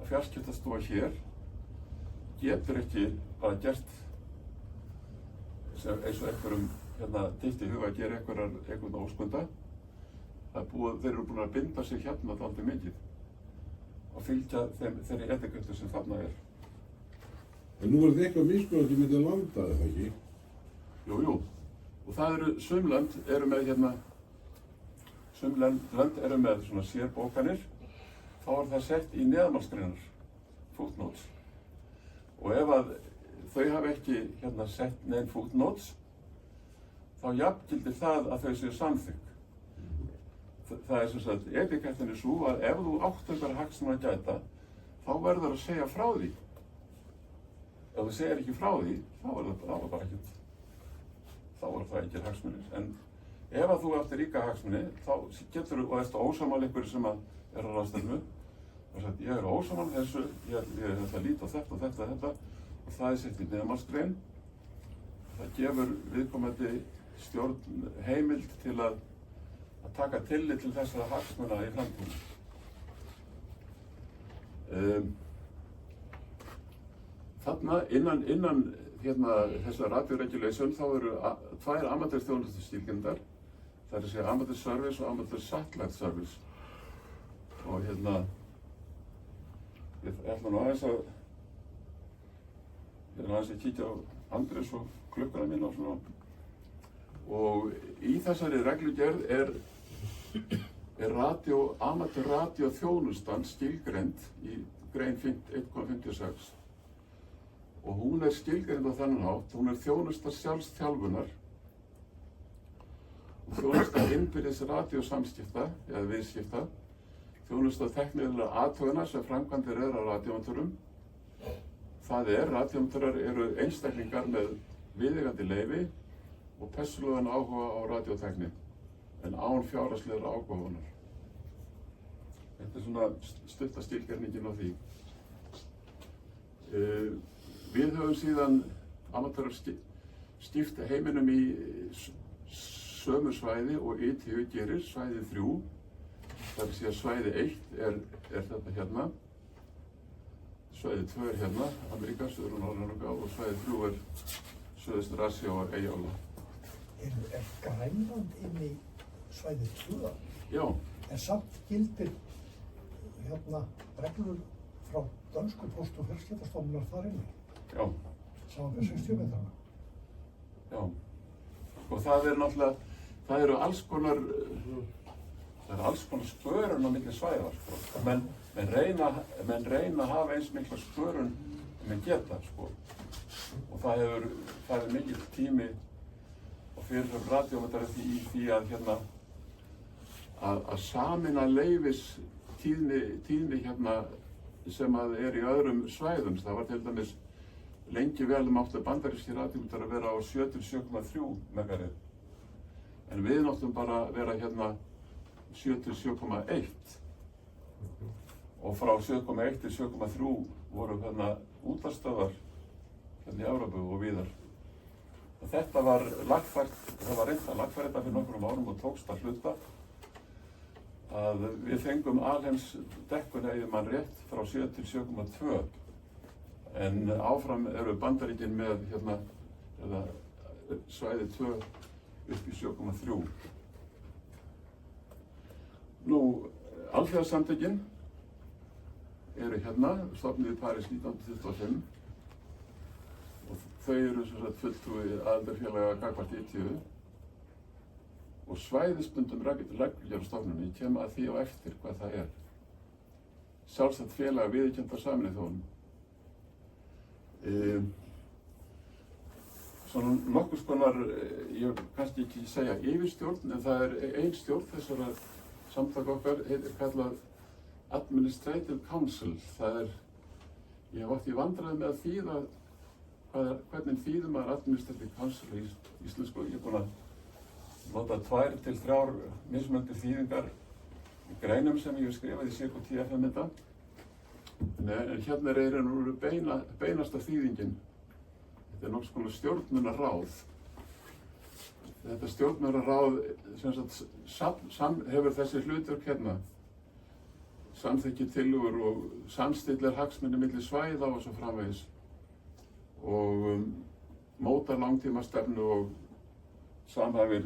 fjarskiptastofa hér getur ekki bara gert eins og einhverjum hérna dytti í huga að gera einhvern óskunda. Þeir eru búin að binda sig hérna dálítið mikið og fylgja þeirri etikettu sem þarna er. En nú er þetta eitthvað mismunandi milli landa, eða ekki? Jú. Og það eru sum lönd eru með hérna, sum lönd eru með svona sérbókanir, þá er það sett í neðanmálsgreinar, footnotes. Og ef að þau hafa ekki hérna sett neinn footnotes, þá jafngildir það að þau séu samþykk. Það er sem sagt, etikettin er svo að ef þú átt einhverja hagsmuna að gæta, þá verður að segja frá því. Ef þú segir ekki frá því, þá er það ekki hagsmunir. En ef að þú átt ríka hagsmuni, þá getur þú, og eftir ósammála einhverju sem er á ráðstefnu, og sagt, ég er ósammála þessu, ég ætla að líta á þetta og þetta, og það er sett í neðanmálsgrein. Það gefur viðkomandi stjórn heimild til að taka tillit til þessara hagsmuna í framtíðinni. Þarna innan hérna þessar radio regulation þá eru 2 amateur þjónustuskilgreindar. Það er að segja amateur service og amateur satellite service. og ég ætla nú aðeins að kíkja á Andrés og klukkuna mína og svona. Og í þessari reglugerð er amatörradíóþjónustan skilgreind í grein 1.56 og hún er skilgreind á þennan hátt, hún er þjónusta sjálfsþjálfunar og þjónusta innbyrðis radíósamskipta eða viðskipta, þjónusta tæknilegra athugana sem framkvæmdir á radíóamaturum. Það radíóamaturar eru einstaklingar með viðeigandi leyfi og persónulegan áhuga á radíótækni en án fjárhagslegrar ágóðunar. Þetta er svona stutta skilgreiningin á því. Við höfum síðan amatörar skipt heiminum í sömu svæði og ITU gerir, svæði 3. Það er að segja svæði 1 er þetta hérna, svæði 2 er hérna, Ameríka, Suður- og Norður-Ameríka og svæði 3 er Suðaustur-Asía og Eyjaálfa. Er Grænland inn í svæði 2? Já. En samt gildir reglur frá dönsku Póst- og fjarskiptastofnunar þar inni? Já. Samanber 60 metrana? Já. Og það náttúrulega, það eru alls konar skörun á milli svæða, sko. Menn reyna að hafa eins mikla skörun en menn geta, sko. Og það er mikill tími og fyrir radíóamatara í því að sameina leyfistíðni sem er í öðrum svæðum. Það var til dæmis lengi vel áttu bandarískir radíóamatar að vera á 7-7,3 megahertz. En við náttum bara að vera 7-7,1 og frá 7,1 til 7,3 voru útvarpsstöðvar í Evrópu og víðar. Og þetta var lagfært, það var reynt að lagfæra þetta fyrir nokkrum árum og tókst að hluta að við fengum alheims dekkun ef mann rétt frá 7 til 7,2 en áfram eru Bandaríkin með svæði 2 upp í 7,3. Nú, alþjóðasamtökin eru stofnuð í París 1925 og þau eru fulltrúi aðildarfélaga gagnvart ITU og svæðisbundum reglugerð á stofnuninni, ég kem að því á eftir hvað það er. Sjálfstætt félag viðurkennt af Sameinuðu þjóðunum. Svona nokkurs konar, ég kannski ekki segja yfirstjórn, en það er ein stjórn þessara samtaka okkar, kallað Administrative Council. Það ég hef átt í vandræði með að þýða hvernig þýðir maður Administrative Council í íslensku. Ég er búinn að nota 2 til 3 mismunandi þýðingar í greinum sem ég hef skrifað í CQTF-mynda. En hérna er beinasta þýðingin. Þetta er nokkurs konar stjórnunarráð. Þetta stjórnunarráð hefur þessi hlutverk samþykkir tillögur og samstillir hagsmuni milli svæða og svo framvegis og mótar langtímastefnu og samhæfir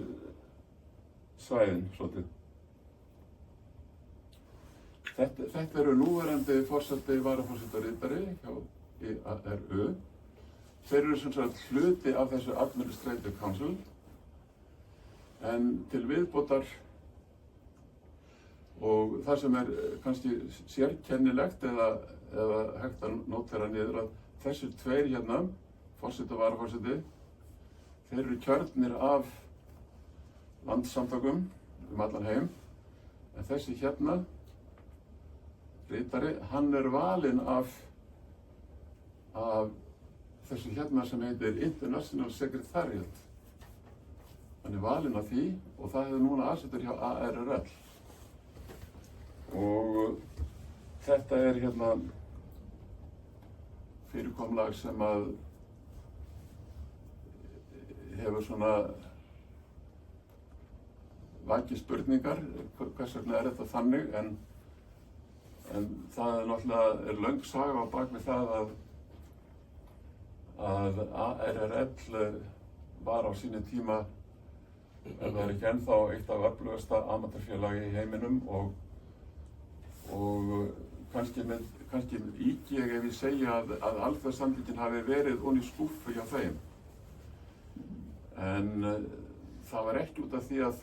svæðin svolítið. Þetta eru núverandi forseti, varaforseti ritari hjá IARU. Þeir eru hluti af þessu Administrative Council en til viðbótar og það sem er kannski sérkennilegt eða hægt að nótera niður að þessir 2 forseti og varaforseti, þeir eru kjörnir af landssamtökum allan heim en þessi ritari, hann er valinn af þessu sem heitir International Secretariat. Hann er valinn af því og það hefur núna aðsetur hjá ARRL. Og þetta er fyrirkomulag sem að hefur svona vakið spurningar, hvers vegna þetta þannig, en það náttúrulega löng saga á bak við það að ARRL var á sínu tíma, ef það ekki ennþá eitt af öflugasta amatörfélagi í heiminum og og kannski íki ég ef ég segja að alþjóðasamtökin hafi verið onni í skúffu hjá þeim. En það var ekki út af því að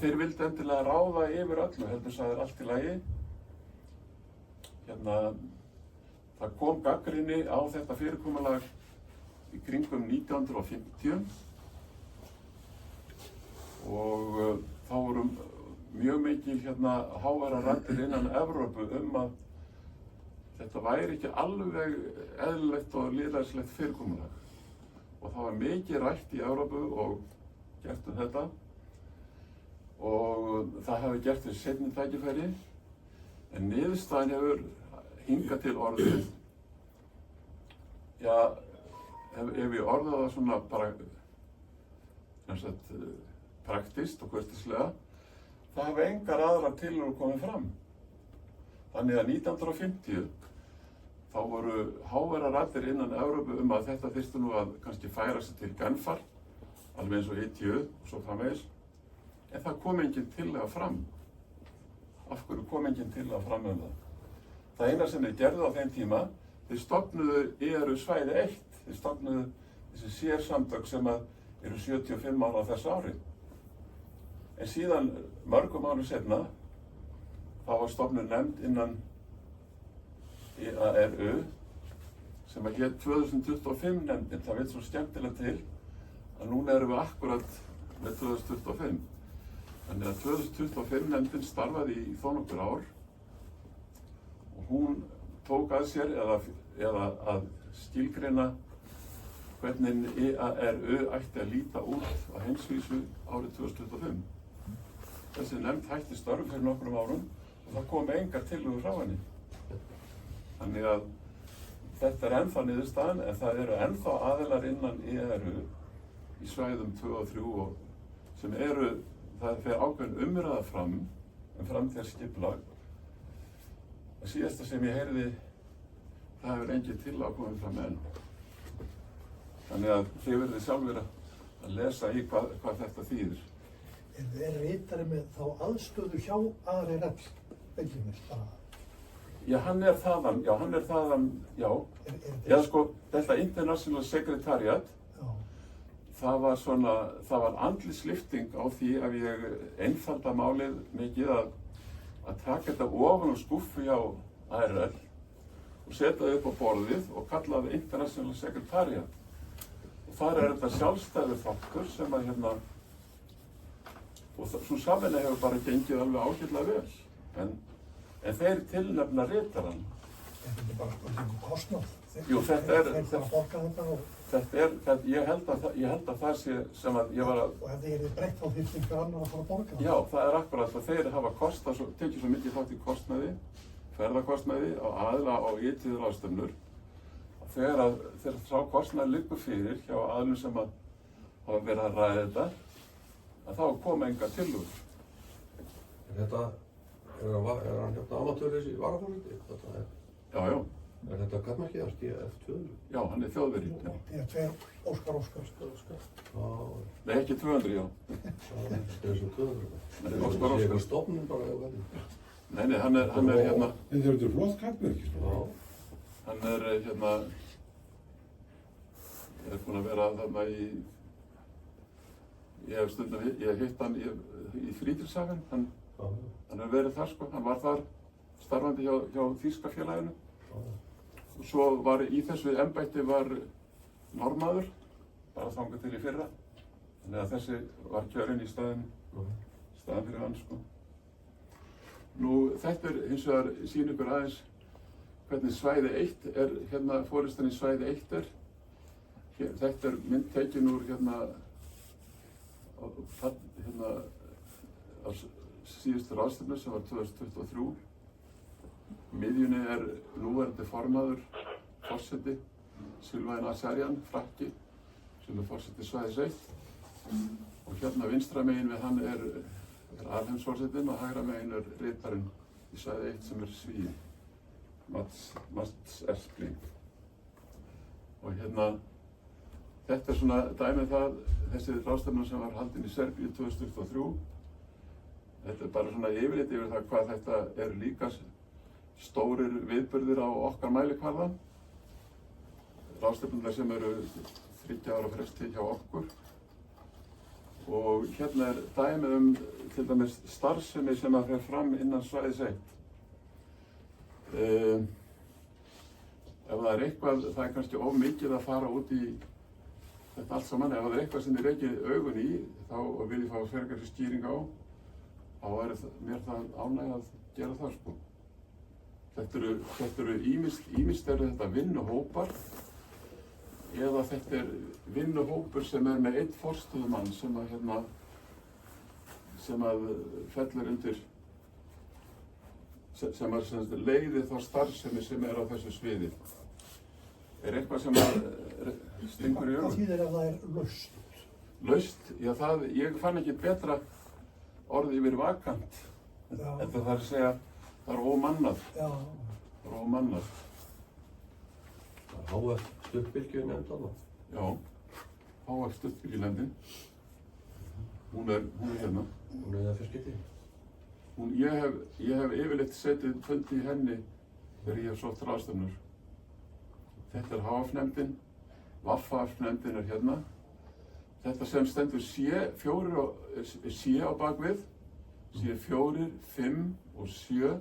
þeir vildi endilega ráða yfir öllu, heldur það er allt í lagi. Það kom gagnrýni á þetta fyrirkomulag í kringum 1950 og þá voru mjög mikil háværar raddir innan Evrópu að þetta væri ekki alveg eðlilegt og lýðræðislegt fyrirkomulag. Og það var mikið rætt í Evrópu og gert þetta og það hefði gert við seinni tækifæri en niðurstaðan hefur hingað til orðið, já, ef ég orða það svona bara praktist og kurteislega, það hafa engar aðrar tillögur komið fram. Þannig að 1950 þá voru háværar raddir innan Evrópu að þetta þyrfti nú að kannski færa sig til Genfar, alveg eins og ETÜ og svo framvegis. En það kom engin tillaga fram. Af hverju kom engin tillaga fram það? Það eina sem þeir gerðu á þeim tíma, þeir stofnuðu ERU svæði 1. Þeir stofnuðu þessi sérsamtök sem eru 75 ára á þessu ári. En síðan mörgum árum seinna, þá var stofnuð nefnd innan EARU sem hét 2025 nefndin. Það veit svo skemmtilega til að núna erum við akkurat með 2025. Þannig að 2025 nefndin starfaði í þó nokkur ár og hún tók að sér eða að skilgreina hvernig EARU ætti að líta út á heimsvísu árið 2025. Þessi nefnd hætti störf fyrir nokkrum árum og það kom engar tillögur frá henni. Þannig að þetta er ennþá niðurstaðan en það eru ennþá aðilar innan EARU í svæðum 2 og 3 sem það fer ákveðin umræða fram framtíðarskipulag. Það síðasta sem ég heyrði, það hefur engin tillaga komið fram enn. Þannig að þið verðið sjálfur að lesa í hvað þetta þýðir. Er ritari með þá aðstöðu hjá ARRL, Benjamins bara? Já, hann er þaðan, já. Eða sko, þetta International Secretariat, það var andlig slifting á því að ég einfalda málið mikið að taka þetta ofan á skúffu hjá ARRL og setja það upp á borðið og kalla það International Secretariat. Og þar er þetta sjálfstæður þáttur sem og svo samvinna hefur bara gengið alveg ágætlega vel. En þeir tilnefna ritarann. Þetta er bara kostnað. Jú, þetta er, þeir bara borga þetta og... ég held að það sé sem að ég var að... Og ef þið eru breytt þá þyrfti einhver annar að fara að borga það? Já, það er akkurat að þeir hafa tekið svo mikið þátt í kostnaði, ferðakostnaði á aðila og ytið ráðstefnur. Þegar sá kostnaði liggur fyrir hjá aðilum sem hafa verið að ræða þetta, að þá koma engar tillögur. Er hann amatörleys í varaforsetti? Já. Er þetta kallmerkið hans, DF2? Já, hann er þjóðverji. DF2, Óskar. Nei, ekki 200, já. Það er svo 200. Nei, Óskar. Það er stofnun bara eða hvernig? Nei, hann er hérna... En þetta er flott kallmerki, sko. Hann er hérna... Ég hef búinn að vera þarna ég hef stundum hitt hann í Frídrichshafen. Hann hefur verið þar, sko. Hann var þar starfandi hjá Þýska félaginu. Og svo var í þessu embætti Norðmaður, bara þangað til í fyrra. Þannig að þessi var kjörinn í staðinn fyrir hann, sko. Nú, þetta er hins vegar sýn ykkur aðeins hvernig svæði 1 er, forystuinn í svæði 1 er. Þetta er mynd tekin úr á síðustu ráðstefnu sem var 2023. Miðjunni er núverandi formaður, forseti, Sylvain Azarjan, frakki, sem er forseti svæðis 1. Og vinstra megin við hann er alheimsforsetinn og hægra megin er ritarinn í svæði 1 sem er Svíi, Mats Erskling. Og þetta er svona dæmið það, þessi ráðstefna sem var haldin í Serbíu 2023. þetta er bara svona yfirlit yfir það hvað þetta eru líka stórir viðburðir á okkar mælikvarða. Ráðstefnurnar sem eru 30 ára fresti hjá okkur. Og hérna er dæmi til dæmis starfsemi sem að fer fram innan svæðis 1. Ef það er eitthvað, það er kannski of mikið að fara út í þetta allt saman, ef það er eitthvað sem þið reykið augun í, þá vil ég fá frekari skýring á, þá er mér það ánægja að gera það sko. Þetta eru ýmist eru þetta vinnuhópar, eða þetta er vinnuhópur sem er með einn forstöðumann sem að fellur undir, sem leiðir þá starfsemi sem er á þessu sviði. Er eitthvað sem stingur í augun? Hvað þýðir ef það er laust? Laust? Já, ég fann ekki betra orð yfir vakant. En það er að segja, það er ómannað. Já. Það er ómannað. Það er HF stuttbylgjunefnd þarna. Já, HF stuttbylgjunefndin. Hún er hérna. Hún er það fyrst skipti. Ég hef yfirleitt setið fundi í henni þegar ég hef sótt ráðstefnur. Þetta er HF-nefndin, VAFF-nefndin er hérna. Þetta sem stendur C á bakvið, C4, 5 og 7.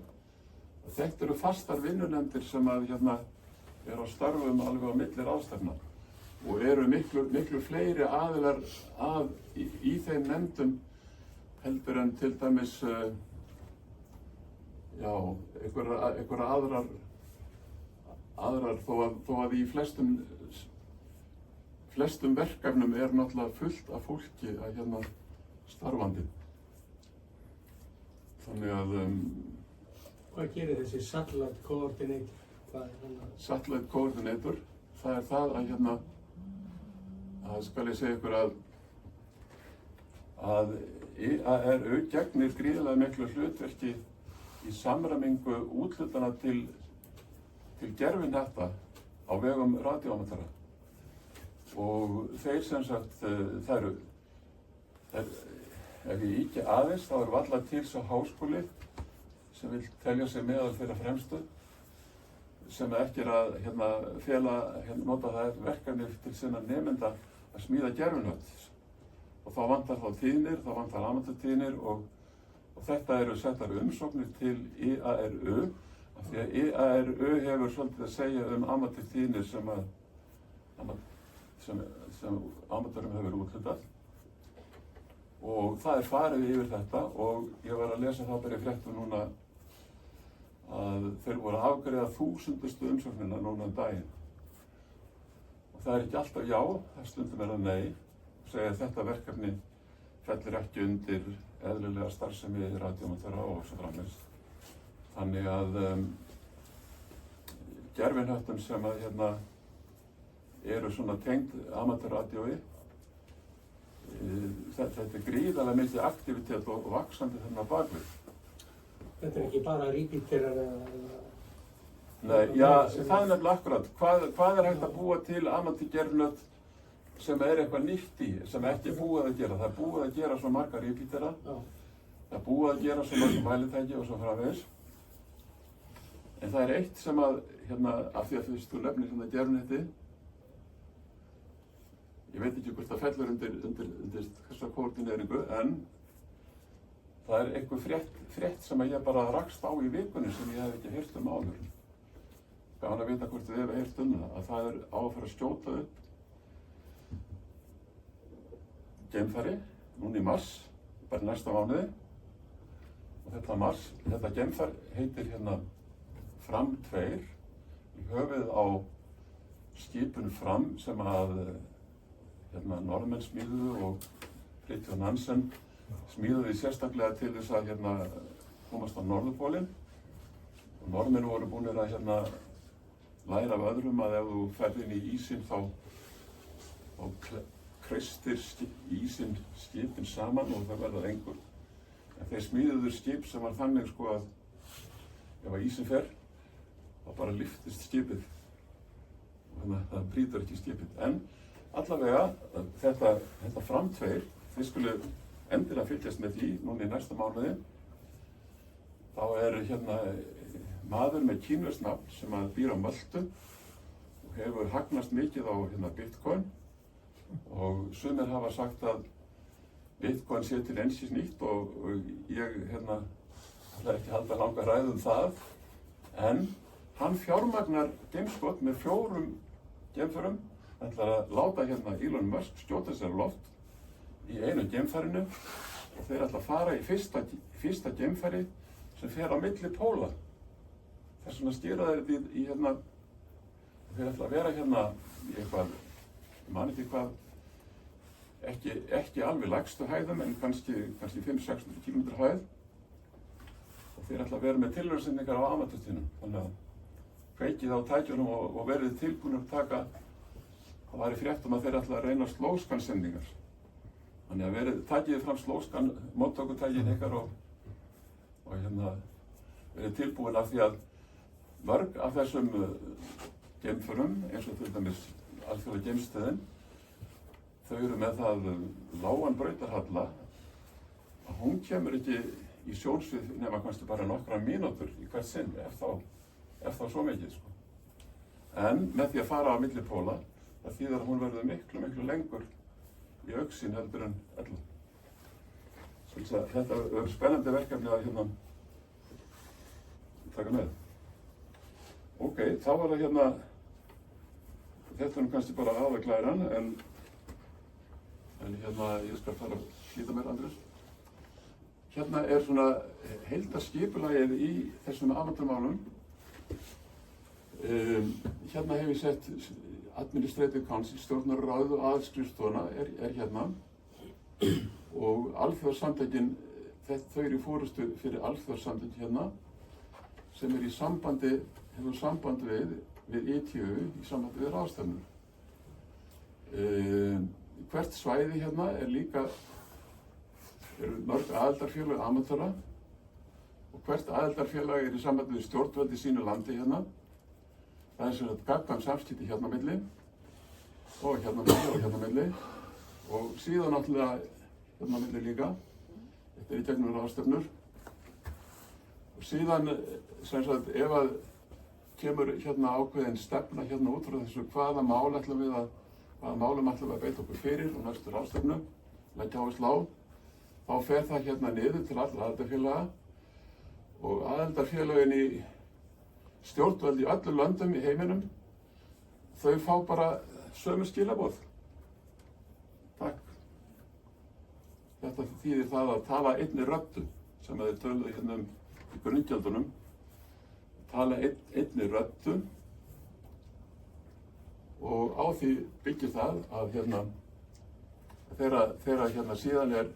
Þetta eru fastar vinnunefndir sem að hérna eru á starfum alveg á milli ráðstefna og eru miklu fleiri aðilar í þeim nefndum heldur en til dæmis einhverjar aðrar þó að í flestum verkefnum er náttúrulega fullt af fólki að hérna starfandi. Þannig að Hvað gerir þessi Satellite Coordinator? Hvað er hann að? Satellite Coordinator, það er það að hérna, að skal ég segja ykkur að IARU gegnir gríðarlega miklu hlutverki í samræmingu úthlutana til gervihnetta á vegum radíóamatara. Og þeir sem sagt, ef ég íki aðeins, þá er varla til sá háskóli sem vil telja sig meðal þeirra fremstu, sem ekki er að nota það verkefni til sinna nemenda að smíða gervihnött. Og þá vantar þá tíðnir, þá vantar amatörstíðnir og þetta eru settar umsóknir til IARU, af því að IARU hefur svolítið að segja amatörstíðnir sem amatörum hefur úthlutað. Og það er farið yfir þetta og ég var að lesa það bara í fréttum núna að þeir voru að afgreiða 1000. umsóknina núna daginn. Og það er ekki alltaf já, það stundum er það nei, og segja að þetta verkefni fellir ekki undir eðlilega starfsemi radíóamatara og svo framvegis. Þannig að gervihnöttum sem að eru svona tengd amatörradíói, þetta er gríðarlega mikið aktivitet og vaxandi þarna á bakvið. Þetta er ekki bara repeaterar eða... Nei, já, það er nefnilega akkurat. Hvað er hægt að búa til amatörgervihnött sem er eitthvað nýtt í, sem ekki er búið að gera? Það er búið að gera svo marga repeatera, það er búið að gera svo marga mælitæki og svo framvegis. En það er eitt sem að, af því að þú nefnir gervihnetti, ég veit ekki hvort það fellur undir þessa koordineringu, en það er einhver frétt sem ég bara rakst á í vikunni sem ég hef ekki heyrt áður. Gaman að vita hvort þið hefur heyrt það, að það er á að fara að skjóta upp geimfari, núna í mars, bara næsta mánuði. Og þetta geimfar heitir Fram 2, í höfuð á skipun Fram sem að Norðmenn smíðuðu og Fridtjof Nansen smíðuðu sérstaklega til þess að komast á Norðurpólinn. Og Norðmenn voru búnir að læra af öðrum að ef þú ferð inn í ísinn þá kreistir ísinn skipin saman og það verða engur. En þeir smíðuðu skip sem var þannig að ef að ísinn fer þá bara lyftist skipið og þannig að það brýtur ekki skipið. En allavega, þetta Fram 2, þið skulu endilega fylgjast með því núna í næsta mánuði. þá er hérna maður með kínverskt nafn sem að býr á Möltu og hefur hagnast mikið á hérna Bitcoin og sumir hafa sagt að Bitcoin sé til einskis nýtt og ég hérna ætla ekki að halda langa ræðu það, en hann fjármagnar geimskot með 4 geimförum, ætlar að láta hérna Elon Musk skjóta sér á loft í einu geimfarinu og þeir ætla að fara í fyrsta geimfari sem fer á milli póla. Þess vegna stýra þeir í hérna, þeir ætla að vera hérna í eitthvað, ég man ekki hvað, ekki alveg lægstu hæðum en kannski 500-600 km hæð og þeir ætla að vera með tilraunasendingar á amatörtíðnum. Þannig að kveikið á tækjunum og verið tilbúinir að taka, það var í fréttum að þeir ætla að reyna slóskansendingar. Þannig að takið fram slóskan, móttökutækin ykkar og hérna verið tilbúin af því að mörg af þessum geimförum, eins og til dæmis alþjóðlega geimstöðin, þau eru með það lágan brautarhalla að hún kemur ekki í sjónsvið nema kannski bara nokkra mínútur í hvert sinn, ef þá svo mikið, sko. En með því að fara á milli póla, það þýðir að hún verður miklu lengur í augsýn heldur en ella. Þetta verður spennandi verkefni að hérna taka með. Ok, þá var það hérna, þetta er kannski bara aðalglæran, en hérna ég skal fara að hlýta mér, Andrés. Hérna er svona heildarskipulagið í þessum amatörmálum. Hérna hef ég sett Administrative Council, stjórnarráð og aðalskrifstofuna er hérna og alþjóðasamtökin, þau eru í fórustu fyrir alþjóðasamtökin hérna sem er í sambandi, hefur samband við ITU í sambandi við ráðstefnur. Hvert svæði hérna eru mörg aðildarfélög amatöra og hvert aðildarfélag er í sambandi við stjórnvöld í sínu landi hérna. Það er sem sagt gagnkvæm samskipti hérna milli og hérna milli og síðan náttúrulega hérna milli líka. Þetta er í gegnum ráðstefnur. Og síðan sem sagt ef að kemur hérna ákveðin stefna hérna út frá þessu hvaða málum ætlum við að beita okkur fyrir og næstu ráðstefnu, leggja áherslu á, þá fer það hérna niður til allra aðildarfélaga og aðildarfélögin í stjórnvöld í öllum löndum í heiminum, þau fá bara sömu skilaboð. Takk. Þetta þýðir það að tala einni röddu sem þeir töluðu hérna í grunngjöldunum, tala einni röddu og á því byggir það að hérna þegar hérna síðan er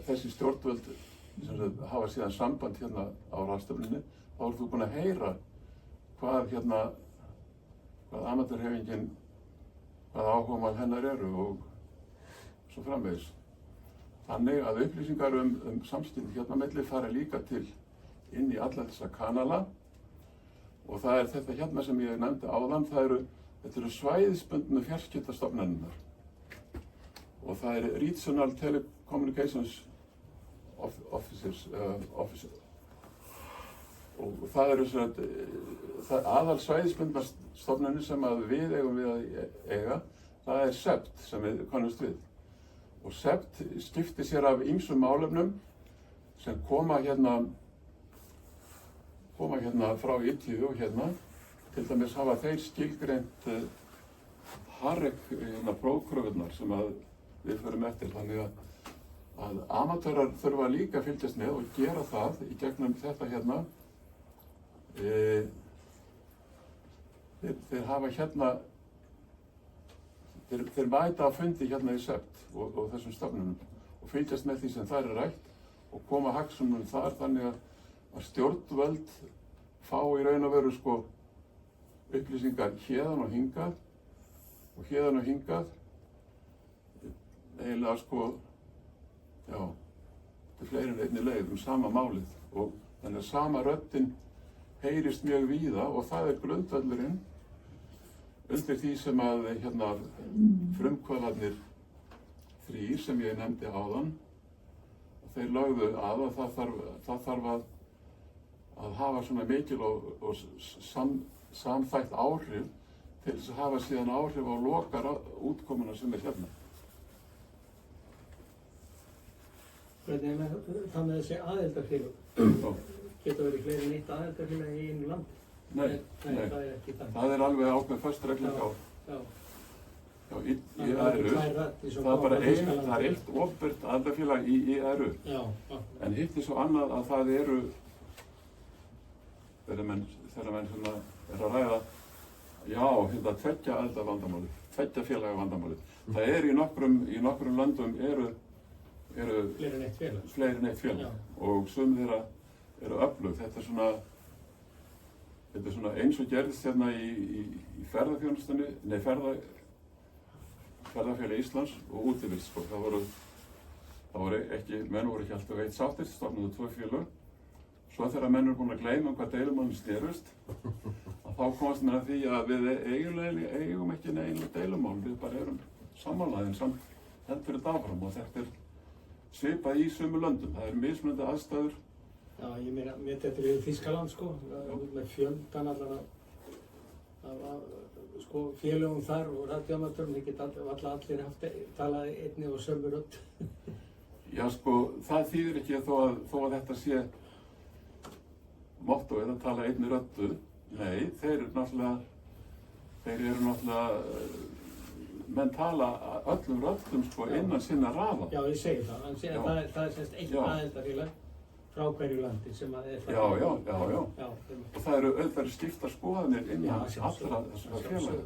þessi stjórnvöld sem hafa síðan samband hérna á ráðstefnunni, þá eru þú búin að heyra hvað amatörhreyfingin, hvað áhugamál hennar eru og svo framvegis. Þannig að upplýsingar samskipti hérna milli fara líka inn í alla þessa kanala og það er þetta hérna sem ég nefndi áðan, þetta eru svæðisbundnu fjarskiptastofnanirnar og það er Regional Telecommunications Offices og það eru aðal svæðisbundnar stofnanir sem að við eigum við að eiga, það er SEPT sem við kannumst við og SEPT skiptir sér af ýmsum málefnum sem koma hérna frá ITU og hérna, til dæmis hafa þeir skilgreint HAREC prófkröfurnar sem að við förum eftir, þannig að amatörar þurfa líka að fylgjast með og gera það í gegnum þetta hérna. Þeir hafa hérna, þeir mæta að fundi hérna í SEPT og þessum stofnunum og fylgjast með því sem þar er rætt og koma hagsmunum þar þannig að stjórnvöld fá í raun og veru upplýsingar héðan og hingað eiginlega til fleiri en einni leið sama málið og þannig að sama röddin heyrist mjög víða og það er grundvöllurinn undir því sem að frumkvöðlarnir 3 sem ég nefndi áðan, þeir lögðu að það þarf að hafa svona mikil og samþætt áhrif til þess að hafa síðan áhrif á lokar útkomuna sem hérna. Hvernig er það með þessi aðildarfélög? Getur verið fleiri en eitt aðildarfélag í einu landi? Nei, það er ekki þannig. Það er alveg ákveð föst regla hjá IRU. Það er bara eitt opinbert aðildarfélag í IRU. En hitt er svo annað að það eru, þegar menn svona er að ræða, hérna tveggja aðildarvandamálið, tveggja félaga vandamálið. Það er í nokkrum löndum eru fleiri en eitt félag og sum þeirra eru öflug. Þetta er svona eins og gerðist hérna í ferðaþjónustunni, ferðafélagi Íslands og útivist, sko. Menn voru ekki alltaf eitt sáttir, stofnuðu 2 félög. Svo þegar menn eru búin að gleyma hvað deilumálin snerust, þá komast menn að því að við eigum ekki neina deilumál, við bara erum sammálaðin samt heldur þetta áfram og þetta er svipað í sömu löndum. Það eru mismunandi aðstæður. Já, ég meina, mér þetta er í Þýskaland, sko, með fjöldan allar sko, félögum þar og radioamatörum, þeir geta allir talað einni og sömu rödd. Já, sko, það þýðir ekki þó að þetta sé mottóið að tala einni röddu. Nei, þeir eru náttúrulega menn tala öllum röddum, sko, innan sinna raða. Já, ég segi það. Það er semst eitt aðildarfélag frá hverju landi sem að er það. Já. Og það eru skiptar skoðanir innan allra þessara félaga.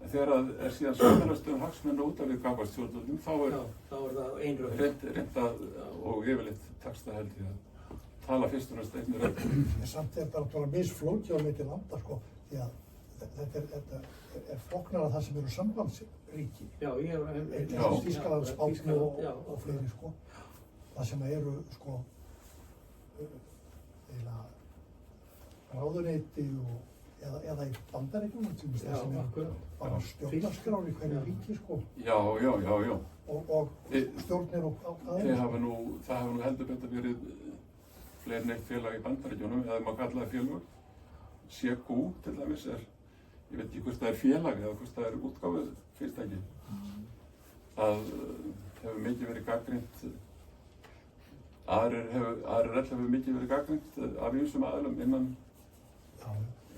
En þegar það er síðan samfélagslegum hagsmunna út af við gagnvart stjórnvöldum, þá er það einröð. Reynt að, og yfirleitt tekst það held ég að tala fyrst og næst einni rödd. Samt er þetta náttúrulega misflókið á milli landa, sko, því að þetta er flóknara það sem eru sambandsríki. Þýskaland, Spánn og fleiri, sko. Það sem eru, sko, ráðuneyti eða í Bandaríkjunum, það sem er bara stjórnarskrár í hverju ríki, sko. Já. Og stjórnir og aðeins. Það hafa nú heldur betur verið fleiri en eitt félag í Bandaríkjunum, eða maður kalla það félög. CQ til dæmis ég veit ekki hvort það er félag eða hvort það er útgáfuð fyrirtæki. Það hefur mikið verið gagnrýnt. Aðrir hefur mikið verið gagnrýnt af ýmsum aðilum innan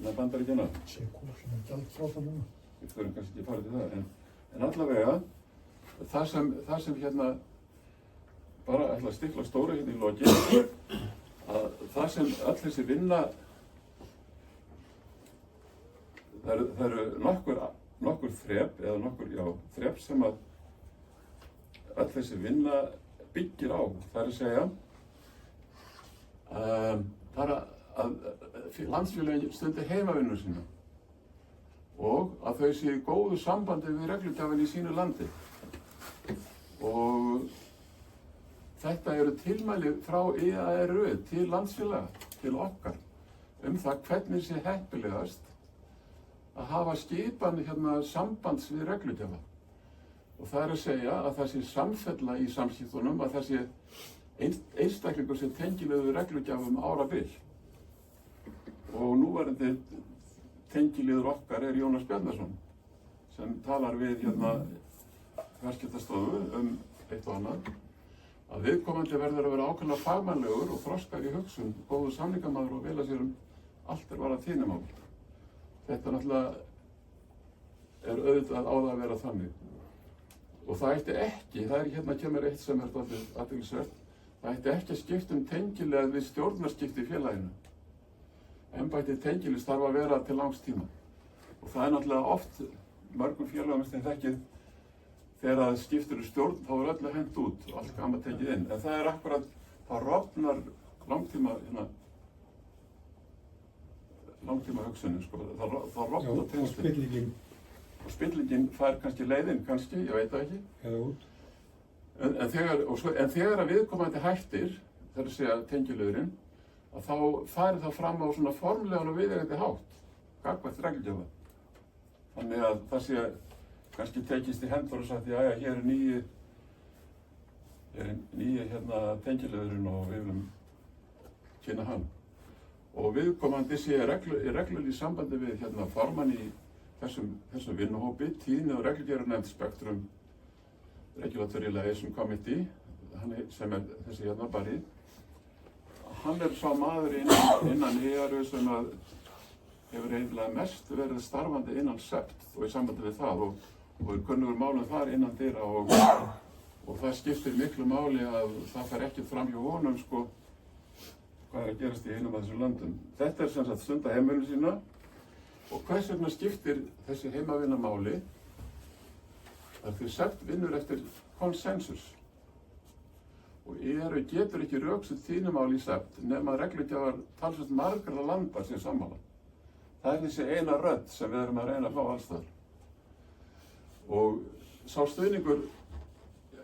Bandaríkjanna. CQ sem er gjaldþrota núna. Við förum kannski ekki að fara til það, en allavega það sem hérna bara ætla að stikla stóra hérna í lokin, að það sem öll þessi vinna, það eru nokkur þrep, eða þrep sem að öll þessi vinna byggir á. Það er að segja, það er að landsfélögin stundi heimavinnu sína og að þau séu í góðu sambandi við reglugjafinn í sínu landi. Og þetta eru tilmæli frá IRU til landsfélaga, til okkar, það hvernig sé heppilegast að hafa skipan sambands við reglugjafa. Og það er að segja að það sé samfella í samskiptunum, að það sé einstaklingur sem tengilegur við reglugjafum árabil. Og núverandi tengiliður okkar er Jónas Bjarnason, sem talar við fjarskiptastofu eitt og annað, að viðkomandi verður að vera ákveðlega fagmannlegur og þroskar í hugsun, góður samningamaður og vel að sér allt varðandi tíðnimál. Þetta náttúrulega er auðvitað á það að vera þannig. Og það ætti ekki, kemur eitt sem er athyglisvert, það ætti ekki að skipta tengilega við stjórnarskipti í félaginu. Embættið tengilis þarf að vera til langs tíma. Og það er náttúrulega oft mörgum félagum sem þekkið, þegar það skiptir stjórn, þá er öllu hent út og allt gaman tekið inn. En það er akkurat, það rofnar langtíma hugsunin, sko. Það rofnar tengslin. Og spillingin fær kannski leiðinn, ég veit það ekki. Eða út. En þegar að viðkomandi hættir, það er að segja tengiliðurinn, að þá fari það fram á svona formlegan og viðeigandi hátt, gagnvart reglugjafa. Þannig að það sé kannski tekist í hendur og sagt, jæja, hér er nýji tengiliðurinn og við viljum kynna hann. Og viðkomandi sé reglulega í sambandi við formann í þessum vinnuhópi, tíðni og reglugerðarnefnd Spektrum Regulatory Liaison Committee, sem þessi Barry. Hann sá maður innan ERU sem hefur eiginlega mest verið starfandi innan SEPT og í sambandi við það og kunnugur málum þar innan dyra og það skiptir miklu máli að það fer ekkert fram hjá honum hvað að gerast í einum af þessum löndum. Þetta sem sagt stunda heimilinu sína og hvers vegna skiptir þessi heimavinna máli? Það því SEPT vinnur eftir konsensus og ERU getur ekki rökstutt sínu mál í SEPT nema reglugjafar talsvert margra landa sem sammála. Það þessi eina rödd sem við erum að reyna að fá alls þar. Og sá stuðningur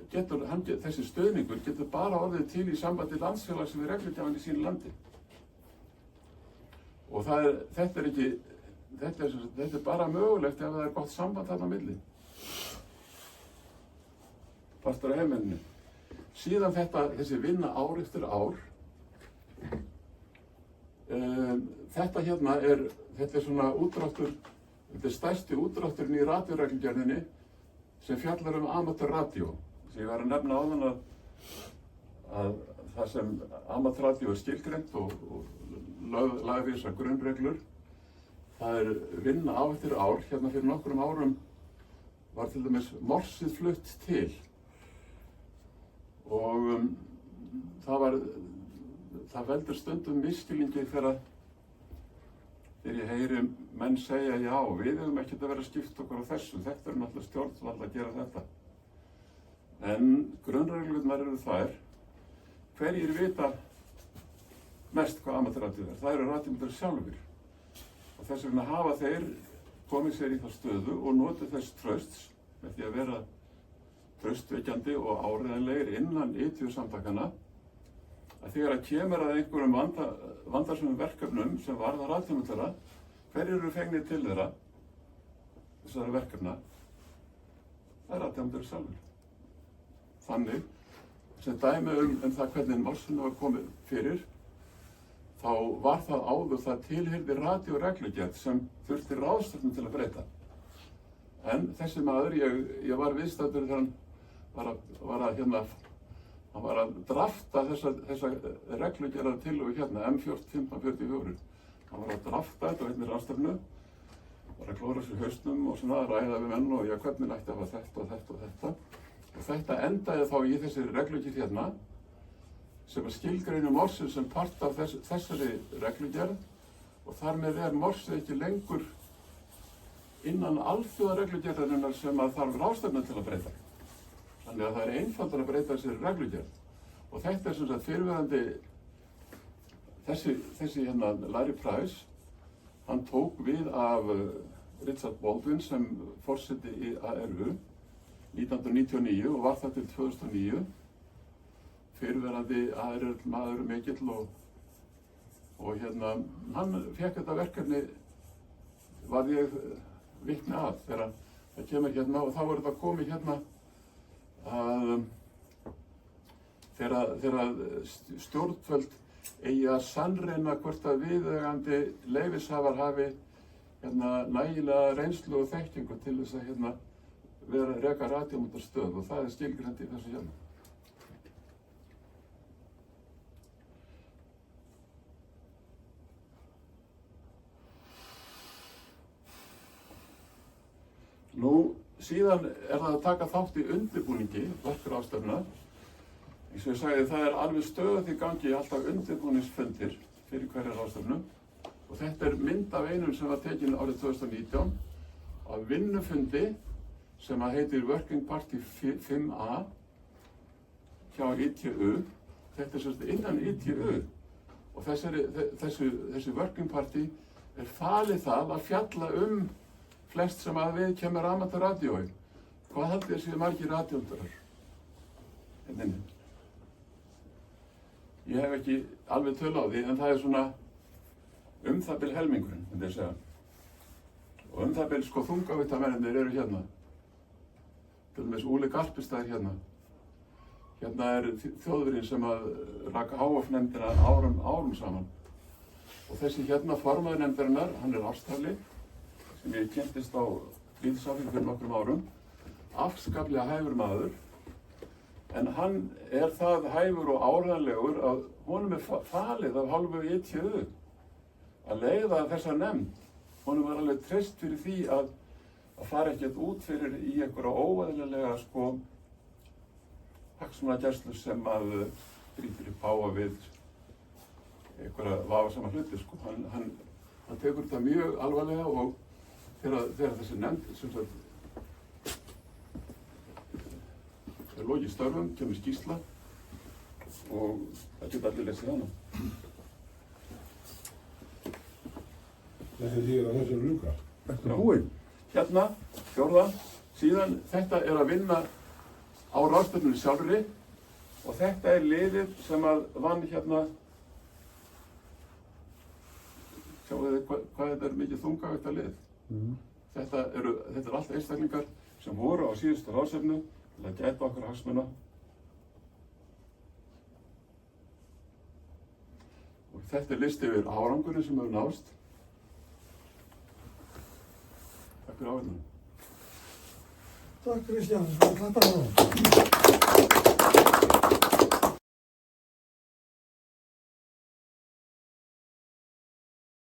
þessi stuðningur getur bara orðið til í sambandi landsfélags við reglugjafan í sínu landi. Og þetta er bara mögulegt ef það er gott samband þarna á milli. Partur af heimilinu. Síðan þessi vinna ár eftir ár. Þetta er svona útdráttur, þetta er stærsti útdrátturinn í radioreglugerðinni sem fjallar amatörradio. Ég var að nefna áðan að það sem amatörradio skilgreint og lagði þessar grunnreglur. Það vinna ár eftir ár. Fyrir nokkrum árum var til dæmis morsið flutt til. Og það veldur stundum misskilningi þegar ég heyri menn segja já, við höfum ekkert að vera að skipta okkur á þessu, þetta náttúrulega stjórnvald að gera þetta. En grunnreglurnar eru þær, hverjir vita mest hvað amatörradio það eru radíómyndir sjálfur. Og þess vegna hafa þeir komið sér í það stöðu og notið þess trausts með því að vera traustvekjandi og áreiðanlegir innan ITU-samtakana að þegar að kemur að einhverjum vandarsömum verkefnum sem varða radíómyndara, hverjir eru fengnir til þessara verkefna? Það er radíómyndari sjálfur. Þannig, sem dæmi það hvernig málsinu var komið fyrir, þá var það áður það tilheyrði radíóreglugerð sem þurfti ráðstefnu til að breyta. En þessi maður, ég var viðstaddur þegar hann var að drafta þessa reglugerðartillögu M1544. Hann var að drafta þetta á einni ráðstefnu, var að klóra sér hausnum og svona að ræða við menn og hvernig ætti að hafa þetta og þetta og þetta. Og þetta endaði þá í þessi reglugerð sem skilgreinir morsið sem part af þessari reglugerð og þar með morsið ekki lengur innan alþjóðareglugerðarinnar sem að þarf ráðstefnu til að breyta. Þannig að það er einfaldara að breyta þessari reglugerð. Og þetta sem sagt fyrirverandi þessi Larry Price, hann tók við af Richard Baldwin sem forseti í ARU 1999 og var það til 2009. Fyrirverandi ARU maður mikill og hann fékk þetta verkefni var ég vitni að þegar það kemur og þá er þetta komið að þegar stjórnvöld eigi að sannreyna hvort að viðeigandi leyfishafar hafi nægilega reynslu og þekkingu til þess að vera að reka radíómyndarstöð og það er skilgreint í þessu Nú, síðan það að taka þátt í undirbúningi verkráðstefna. Eins og ég sagði, það er alveg stöðugt í gangi alltaf undirbúningsfundir fyrir hverja ráðstefnu. Og þetta er mynd af einum sem var tekin árið 2019 af vinnufundi sem heitir Working Party 5A hjá ITU. Þetta er svolítið innan ITU. Og þessi Working Party er falið það að fjalla flest sem að við kemur amatörradíói. Hvað haldið þið séu margir radíómyndarar? Ég hef ekki alveg tölu á því, en það er svona það bil helmingurinn, myndi ég segja. Og það bil þungavittamennirnir eru hérna. Til dæmis Úli Garpistad er hérna. Hérna er Þjóðverjinn sem að rak HF-nefndina árum saman. Og þessi hérna formaður nefndarinnar, hann er Ástrali, sem ég kynntist á Lýðsafík fyrir nokkrum árum. Afskaplega hæfur maður, en hann er það hæfur og áreiðanlegur að honum er falið af hálfu ITU að leiða þessa nefnd. Honum var alveg treyst fyrir því að fara ekkert út fyrir í einhverja óeðlilega hagsmunagæslu sem að brýtur í bága við einhverja vafasama hluti. Hann tekur þetta mjög alvarlega og þegar þessi nefnd sem sagt er lokið störfum, kemur skýrsla og það geta allir lesið hana. Þessi þýðir að þessu er ljúka. Þetta er búinn. Hérna, fjórða, síðan þetta er að vinna á ráðstefnunni sjálfri og þetta er liðið sem að vann hérna, sjáu þið hvað þetta er mikið þungavægt lið. Þetta er allt einstaklingar sem voru á síðustu ráðstefnu til að gæta okkar hagsmuna. Og þetta er listi yfir árangurinn sem hefur náðst. Takk fyrir áhengina. Takk Kristján, við klappar á það.